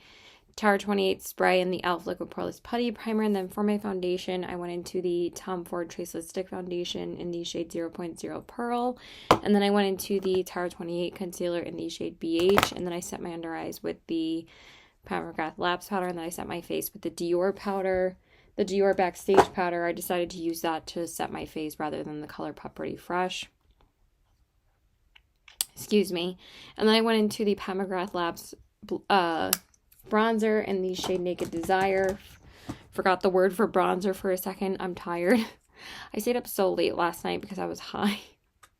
Tower 28 spray and the e.l.f. Liquid Poreless Putty Primer. And then for my foundation, I went into the Tom Ford Traceless Stick Foundation in the shade 0.0 Pearl. And then I went into the Tower 28 Concealer in the shade BH. And then I set my under eyes with the Pomegranate Lapse Powder. And then I set my face with the Dior powder, the Dior Backstage powder. I decided to use that to set my face rather than the ColourPop Pretty Fresh. Excuse me. And then I went into the Pomegranate Labs bronzer in the shade Naked Desire. Forgot the word for bronzer for a second. I'm tired. I stayed up so late last night because I was high.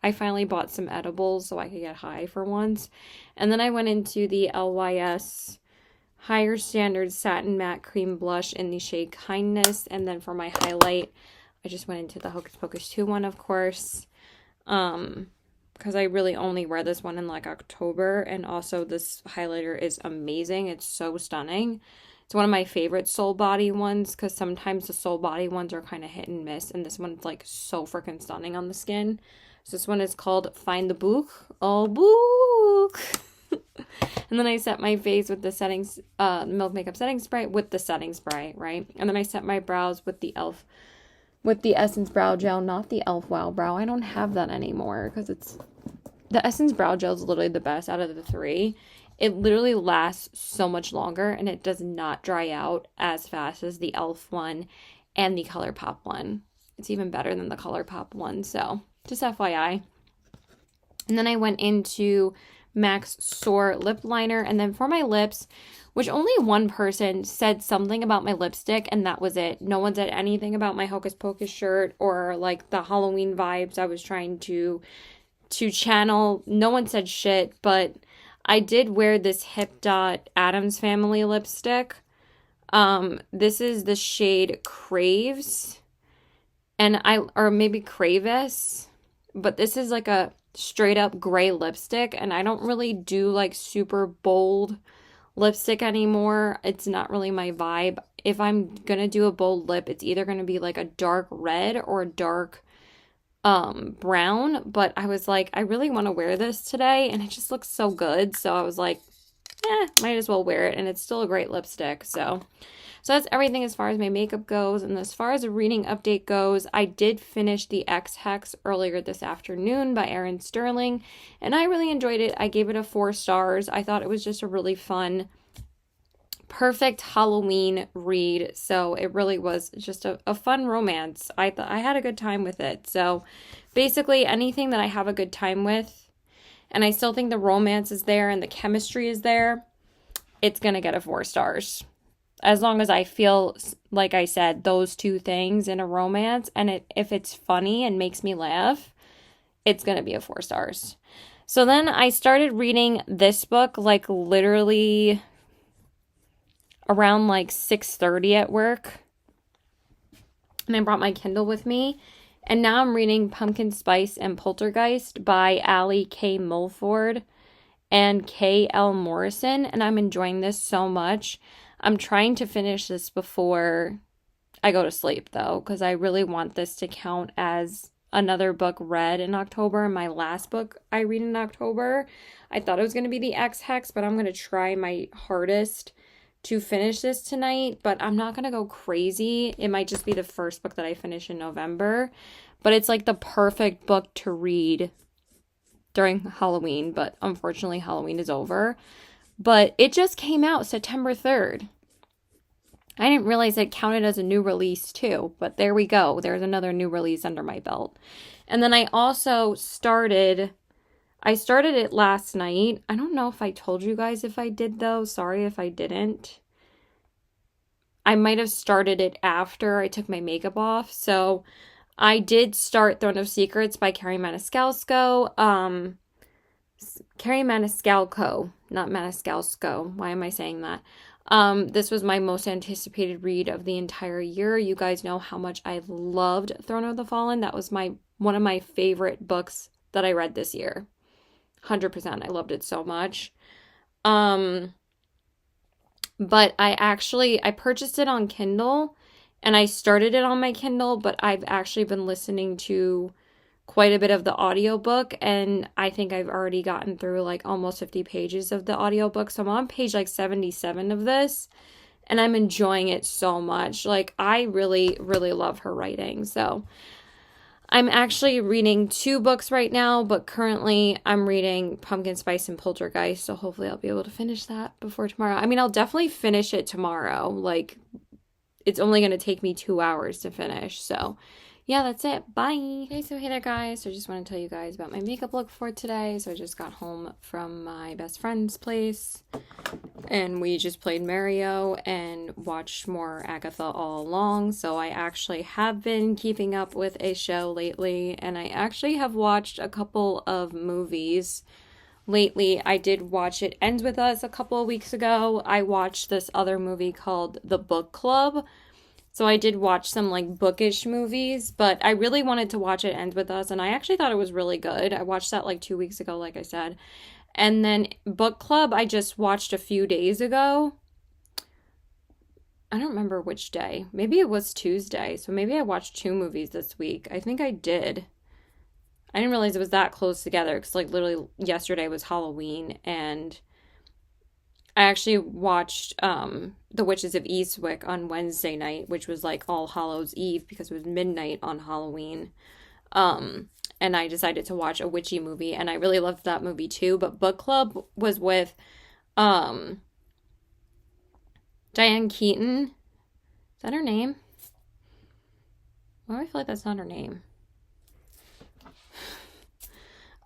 I finally bought some edibles so I could get high for once. And then I went into the LYS Higher Standard Satin Matte Cream Blush in the shade Kindness. And then for my highlight, I just went into the Hocus Pocus 2 one, of course. Because I really only wear this one in like October. And also this highlighter is amazing. It's so stunning. It's one of my favorite Soul Body ones because sometimes the Soul Body ones are kind of hit and miss. And this one's like so freaking stunning on the skin. So this one is called Find the Book. Oh, book! And then I set my face with the settings, Milk Makeup setting spray with the setting spray, right? And then I set my brows with the Essence Brow Gel, not the e.l.f. Wow Brow. I don't have that anymore because the Essence Brow Gel is literally the best out of the three. It literally lasts so much longer and it does not dry out as fast as the e.l.f. one and the ColourPop one. It's even better than the ColourPop one, so just FYI. And then I went into MAC's Soar lip liner, and then for my lips, which only one person said something about my lipstick, and that was it. No one said anything about my Hocus Pocus shirt or like the Halloween vibes I was trying to channel. No one said shit, but I did wear this Hip Dot Addams Family lipstick. This is the shade Craves, or maybe Cravis, but this is like a straight up gray lipstick, and I don't really do like super bold lipstick anymore. It's not really my vibe. If I'm gonna do a bold lip, it's either gonna be like a dark red or a dark brown, but I was like, I really want to wear this today and it just looks so good, so I was like, might as well wear it, and it's still a great lipstick. So that's everything as far as my makeup goes. And as far as a reading update goes, I did finish The X Hex earlier this afternoon by Erin Sterling, and I really enjoyed it. I gave it a 4 stars. I thought it was just a really fun, perfect Halloween read. So it really was just a fun romance. I thought I had a good time with it. So basically anything that I have a good time with, and I still think the romance is there and the chemistry is there, it's going to get a 4 stars. As long as I feel, like I said, those two things in a romance, and if it's funny and makes me laugh, it's going to be a 4 stars. So then I started reading this book like literally around like 6:30 at work. And I brought my Kindle with me. And now I'm reading Pumpkin Spice and Poltergeist by Allie K. Mulford and K.L. Morrison. And I'm enjoying this so much. I'm trying to finish this before I go to sleep, though, because I really want this to count as another book read in October. My last book I read in October. I thought it was going to be The X Hex, but I'm going to try my hardest to finish this tonight, but I'm not going to go crazy. It might just be the first book that I finish in November, but it's like the perfect book to read during Halloween, but unfortunately Halloween is over. But it just came out September 3rd. I didn't realize it counted as a new release too, but there we go. There's another new release under my belt. And then I also started it last night. I don't know if I told you guys if I did though. Sorry if I didn't. I might have started it after I took my makeup off. So I did start Throne of Secrets by Carrie Maniscalco. Carrie Maniscalco, not Maniscalco. Why am I saying that? This was my most anticipated read of the entire year. You guys know how much I loved Throne of the Fallen. That was one of my favorite books that I read this year. 100%. I loved it so much. But I purchased it on Kindle and I started it on my Kindle, but I've actually been listening to quite a bit of the audiobook, and I think I've already gotten through like almost 50 pages of the audiobook. So I'm on page like 77 of this, and I'm enjoying it so much. Like, I really, really love her writing. So I'm actually reading 2 books right now, but currently I'm reading Pumpkin Spice and Poltergeist, so hopefully I'll be able to finish that before tomorrow. I mean, I'll definitely finish it tomorrow. Like, it's only going to take me 2 hours to finish, so yeah, that's it. Bye. Okay, so hey there, guys. So I just want to tell you guys about my makeup look for today. So I just got home from my best friend's place, and we just played Mario and watched more Agatha all along. So I actually have been keeping up with a show lately, and I actually have watched a couple of movies lately. I did watch It Ends With Us a couple of weeks ago. I watched this other movie called The Book Club. So I did watch some like bookish movies, but I really wanted to watch It Ends With Us, and I actually thought it was really good. I watched that like 2 weeks ago, like I said. And then Book Club, I just watched a few days ago. I don't remember which day. Maybe it was Tuesday. So maybe I watched 2 movies this week. I think I did. I didn't realize it was that close together because like literally yesterday was Halloween, and I actually watched The Witches of Eastwick on Wednesday night, which was like All Hallows Eve because it was midnight on Halloween. And I decided to watch a witchy movie, and I really loved that movie too. But Book Club was with Diane Keaton. Is that her name? Why do I feel like that's not her name?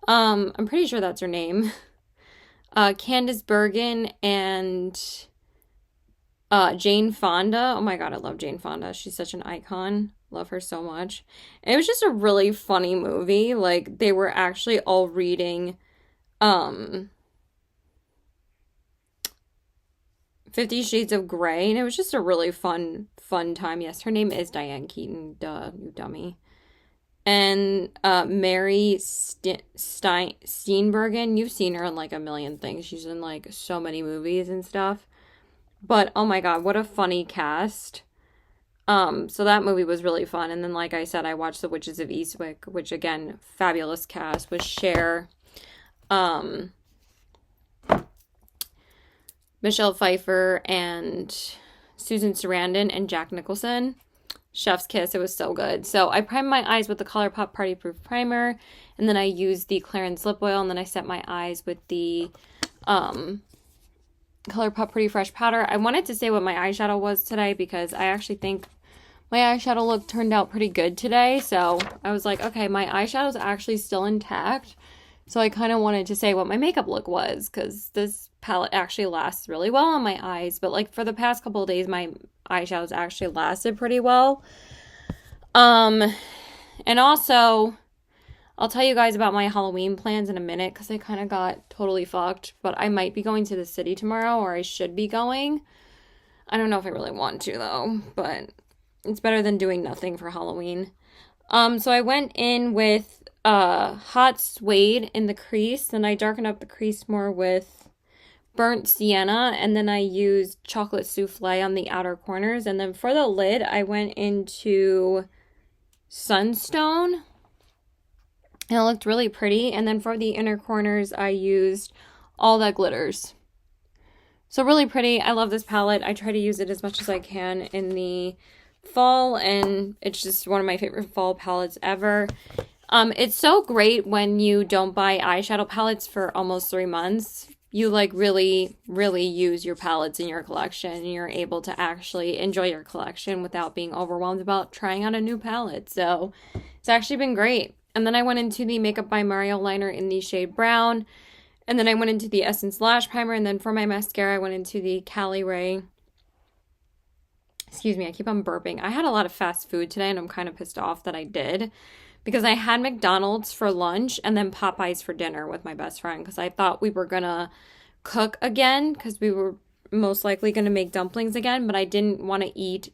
I'm pretty sure that's her name. Candice Bergen and Jane Fonda. Oh my god, I love Jane Fonda. She's such an icon. Love her so much. And it was just a really funny movie. Like, they were actually all reading 50 Shades of Grey, and it was just a really fun time. Yes, her name is Diane Keaton. Duh, you dummy. And Mary Steenburgen, you've seen her in like a million things. She's in like so many movies and stuff. But oh my god, what a funny cast. So that movie was really fun. And then like I said, I watched The Witches of Eastwick, which again, fabulous cast with Cher, Michelle Pfeiffer, and Susan Sarandon, and Jack Nicholson. Chef's kiss. It was so good. So I primed my eyes with the ColourPop Party Proof Primer, and then I used the Clarins Lip Oil, and then I set my eyes with the ColourPop Pretty Fresh Powder. I wanted to say what my eyeshadow was today because I actually think my eyeshadow look turned out pretty good today. So I was like, okay, my eyeshadow's actually still intact. So I kind of wanted to say what my makeup look was because this palette actually lasts really well on my eyes. But like for the past couple of days, my eyeshadows actually lasted pretty well. And also, I'll tell you guys about my Halloween plans in a minute because I kind of got totally fucked. But I might be going to the city tomorrow, or I should be going. I don't know if I really want to though, but it's better than doing nothing for Halloween. So I went in with Hot Suede in the crease, and I darkened up the crease more with Burnt Sienna, and then I used Chocolate Souffle on the outer corners. And then for the lid, I went into Sunstone, and it looked really pretty. And then for the inner corners, I used All That Glitters. So really pretty. I love this palette. I try to use it as much as I can in the fall, and it's just one of my favorite fall palettes ever. It's so great when you don't buy eyeshadow palettes for almost 3 months. You like really use your palettes in your collection, and you're able to actually enjoy your collection without being overwhelmed about trying out a new palette. So it's actually been great. And then I went into the Makeup by Mario liner in the shade Brown, and then I went into the Essence Lash Primer, and then for my mascara I went into the Cali Ray. Excuse me, I keep on burping. I had a lot of fast food today, and I'm kind of pissed off that I did, because I had McDonald's for lunch and then Popeyes for dinner with my best friend, because I thought we were gonna cook again, because we were most likely gonna make dumplings again, but I didn't want to eat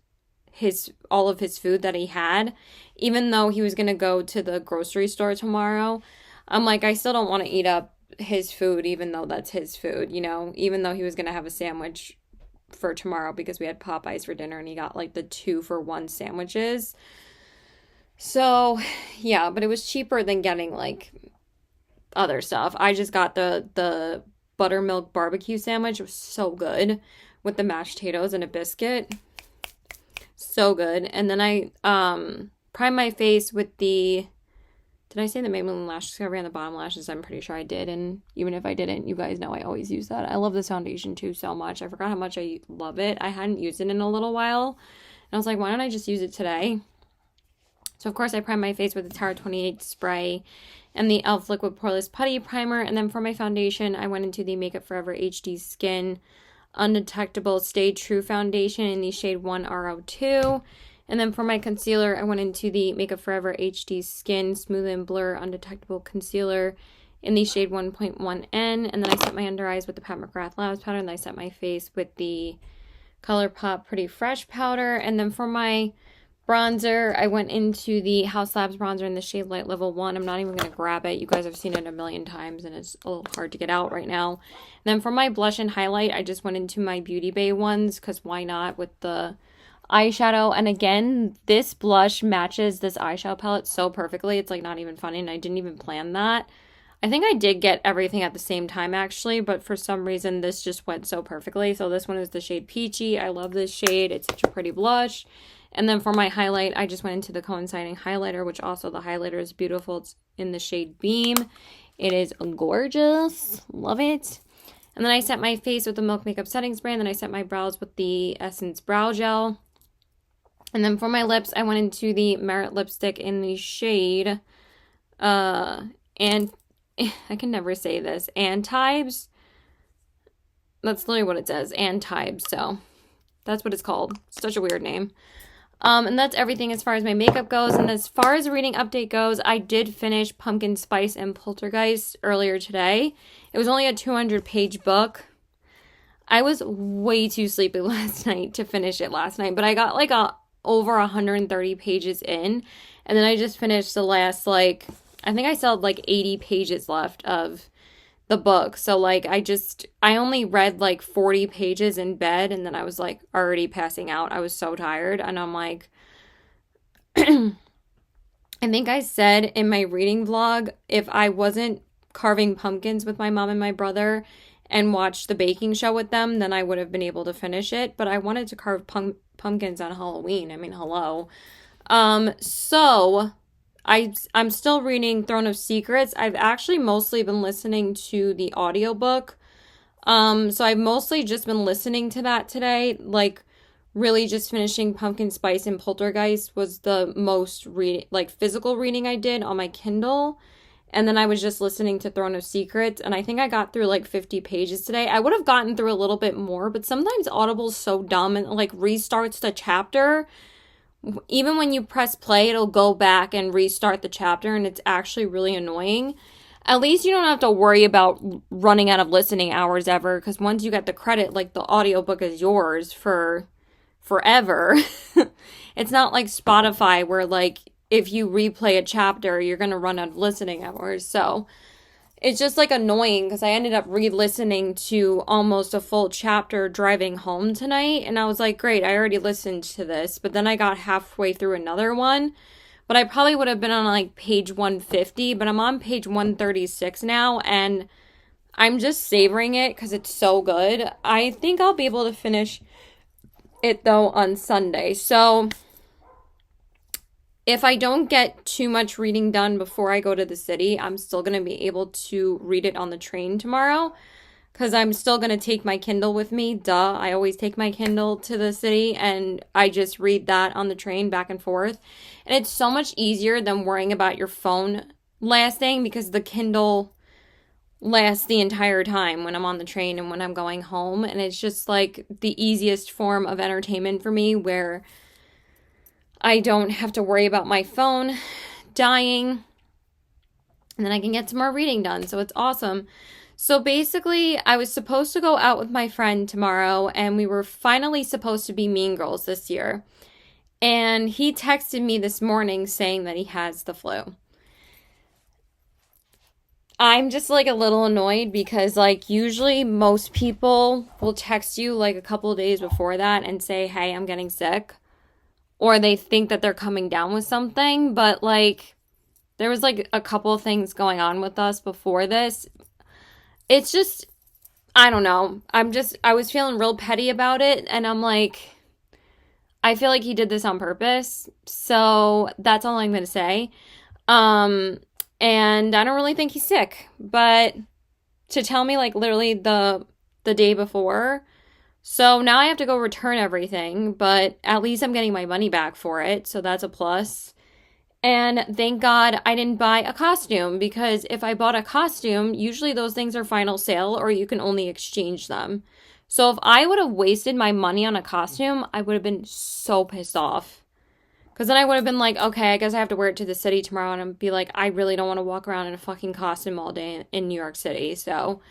all of his food that he had, even though he was gonna go to the grocery store tomorrow. I'm like, I still don't want to eat up his food, even though that's his food, you know, even though he was gonna have a sandwich for tomorrow because we had Popeyes for dinner, and he got like the 2-for-1 sandwiches. So yeah, but it was cheaper than getting like other stuff. I just got the buttermilk barbecue sandwich. It was so good with the mashed potatoes and a biscuit. So good. And then I primed my face with the, did I say the Maybelline Lash Discovery on the bottom lashes? I'm pretty sure I did. And even if I didn't, you guys know I always use that. I love this foundation too so much. I forgot how much I love it. I hadn't used it in a little while. And I was like, why don't I just use it today? So of course I primed my face with the Tower 28 spray and the e.l.f. Liquid Poreless Putty Primer. And then for my foundation, I went into the Makeup Forever HD Skin Undetectable Stay True Foundation in the shade 1RO2. And then for my concealer, I went into the Makeup Forever HD Skin Smooth and Blur Undetectable Concealer in the shade 1.1N. And then I set my under eyes with the Pat McGrath Labs powder. And then I set my face with the ColourPop Pretty Fresh powder. And then for my bronzer, I went into the House Labs bronzer in the shade Light Level 1. I'm not even going to grab it. You guys have seen it a million times, and it's a little hard to get out right now. And then for my blush and highlight, I just went into my Beauty Bay ones, because why not, with the eyeshadow. And again, this blush matches this eyeshadow palette so perfectly. It's like not even funny, and I didn't even plan that. I think I did get everything at the same time actually, but for some reason this just went so perfectly. So this one is the shade Peachy. I love this shade. It's such a pretty blush. And then for my highlight, I just went into the coinciding highlighter, which also the highlighter is beautiful. It's in the shade Beam. It is gorgeous. Love it. And then I set my face with the Milk Makeup Setting Spray, and then I set my brows with the Essence Brow Gel. And then for my lips, I went into the Merit lipstick in the shade, and I can never say this, Antibes. That's literally what it says, Antibes, so that's what it's called. Such a weird name. And that's everything as far as my makeup goes. And as far as the reading update goes, I did finish Pumpkin Spice and Poltergeist earlier today. It was only a 200-page book. I was way too sleepy last night to finish it last night, but I got like over 130 pages in, and then I just finished the last, like, I think I still had like 80 pages left of the book. So like I only read like 40 pages in bed, and then I was like already passing out. I was so tired, and I'm like I think I said in my reading vlog, if I wasn't carving pumpkins with my mom and my brother and watched the baking show with them, then I would have been able to finish it. But I wanted to carve pumpkins on Halloween. I mean, hello. So I'm still reading Throne of Secrets. I've actually mostly been listening to the audiobook. So I've mostly just been listening to that today. Like, really just finishing Pumpkin Spice and Poltergeist was the most physical reading I did on my Kindle. And then I was just listening to Throne of Secrets, and I think I got through like 50 pages today. I would have gotten through a little bit more, but sometimes Audible's so dumb and like restarts the chapter. Even when you press play, it'll go back and restart the chapter, and it's actually really annoying. At least you don't have to worry about running out of listening hours ever, because once you get the credit, like, the audiobook is yours for forever. It's not like Spotify where, like, if you replay a chapter, you're going to run out of listening hours. So it's just like annoying, because I ended up re-listening to almost a full chapter driving home tonight. And I was like, great, I already listened to this. But then I got halfway through another one. But I probably would have been on like page 150. But I'm on page 136 now. And I'm just savoring it because it's so good. I think I'll be able to finish it though on Sunday. So if I don't get too much reading done before I go to the city, I'm still going to be able to read it on the train tomorrow, because I'm still going to take my Kindle with me. Duh, I always take my Kindle to the city, and I just read that on the train back and forth. And it's so much easier than worrying about your phone lasting, because the Kindle lasts the entire time when I'm on the train and when I'm going home. And it's just like the easiest form of entertainment for me, where I don't have to worry about my phone dying, and then I can get some more reading done. So it's awesome. So basically, I was supposed to go out with my friend tomorrow, and we were finally supposed to be Mean Girls this year. And he texted me this morning saying that he has the flu. I'm just like a little annoyed, because like usually most people will text you like a couple of days before that and say, hey, I'm getting sick. Or they think that they're coming down with something, but like there was like a couple of things going on with us before this. It's just, I don't know. I was feeling real petty about it, and I'm like, I feel like he did this on purpose. So that's all I'm going to say. And I don't really think he's sick, but to tell me like literally the day before. So now I have to go return everything, but at least I'm getting my money back for it, so that's a plus. And thank God I didn't buy a costume, because if I bought a costume, usually those things are final sale or you can only exchange them. So if I would have wasted my money on a costume, I would have been so pissed off, Because then I would have been like, okay, I guess I have to wear it to the city tomorrow. And I'd be like, I really don't want to walk around in a fucking costume all day in New York City. So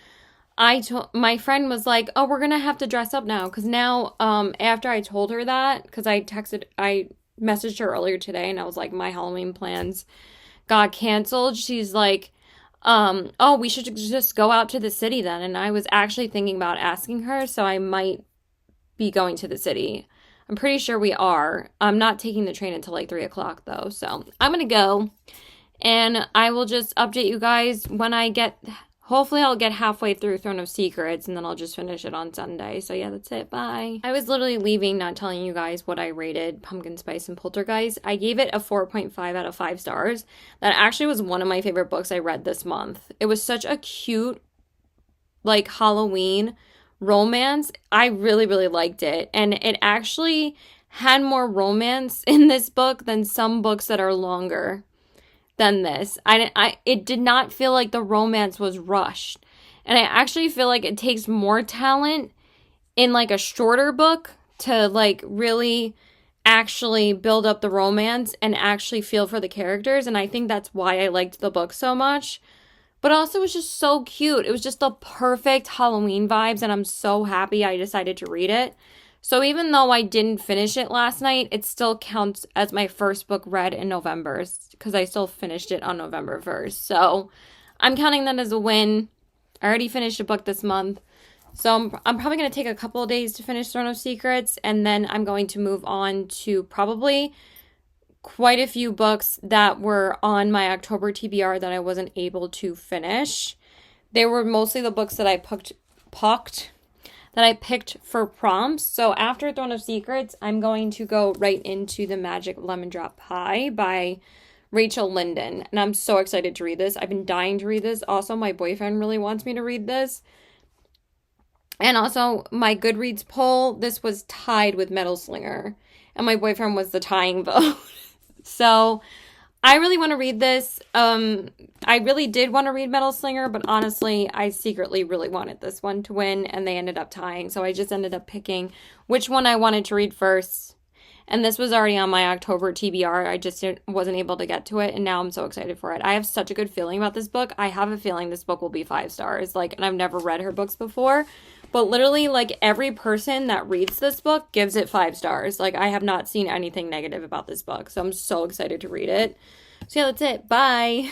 my friend was like, oh, we're going to have to dress up now. Because now, after I told her that, because I messaged her earlier today and I was like, my Halloween plans got canceled. She's like, oh, we should just go out to the city then. And I was actually thinking about asking her. So I might be going to the city. I'm pretty sure we are. I'm not taking the train until like 3 o'clock though. So I'm going to go and I will just update you guys when I get, hopefully I'll get halfway through Throne of Secrets and then I'll just finish it on Sunday. So yeah, that's it. Bye. I was literally leaving not telling you guys what I rated Pumpkin Spice and Poltergeist. I gave it a 4.5 out of 5 stars. That actually was one of my favorite books I read this month. It was such a cute, like, Halloween romance. I really, really liked it. And it actually had more romance in this book than some books that are longer than this. It did not feel like the romance was rushed. And I actually feel like it takes more talent in like a shorter book to like really actually build up the romance and actually feel for the characters. And I think that's why I liked the book so much. But also, it was just so cute. It was just the perfect Halloween vibes, and I'm so happy I decided to read it. So even though I didn't finish it last night, it still counts as my first book read in November, because I still finished it on November 1st. So I'm counting that as a win. I already finished a book this month. So I'm probably going to take a couple of days to finish Throne of Secrets, and then I'm going to move on to probably quite a few books that were on my October TBR that I wasn't able to finish. They were mostly the books that I picked for prompts. So after Throne of Secrets, I'm going to go right into The Magic Lemon Drop Pie by Rachel Linden. And I'm so excited to read this. I've been dying to read this. Also, my boyfriend really wants me to read this. And also, my Goodreads poll, this was tied with Metal Slinger. And my boyfriend was the tying vote. So I really want to read this. I really did want to read Metal Slinger, but honestly, I secretly really wanted this one to win, and they ended up tying. So I just ended up picking which one I wanted to read first. And this was already on my October TBR. I just wasn't able to get to it, and now I'm so excited for it. I have such a good feeling about this book. I have a feeling this book will be 5 stars. Like, and I've never read her books before. But literally, like, every person that reads this book gives it 5 stars. Like, I have not seen anything negative about this book. So I'm so excited to read it. So yeah, that's it. Bye.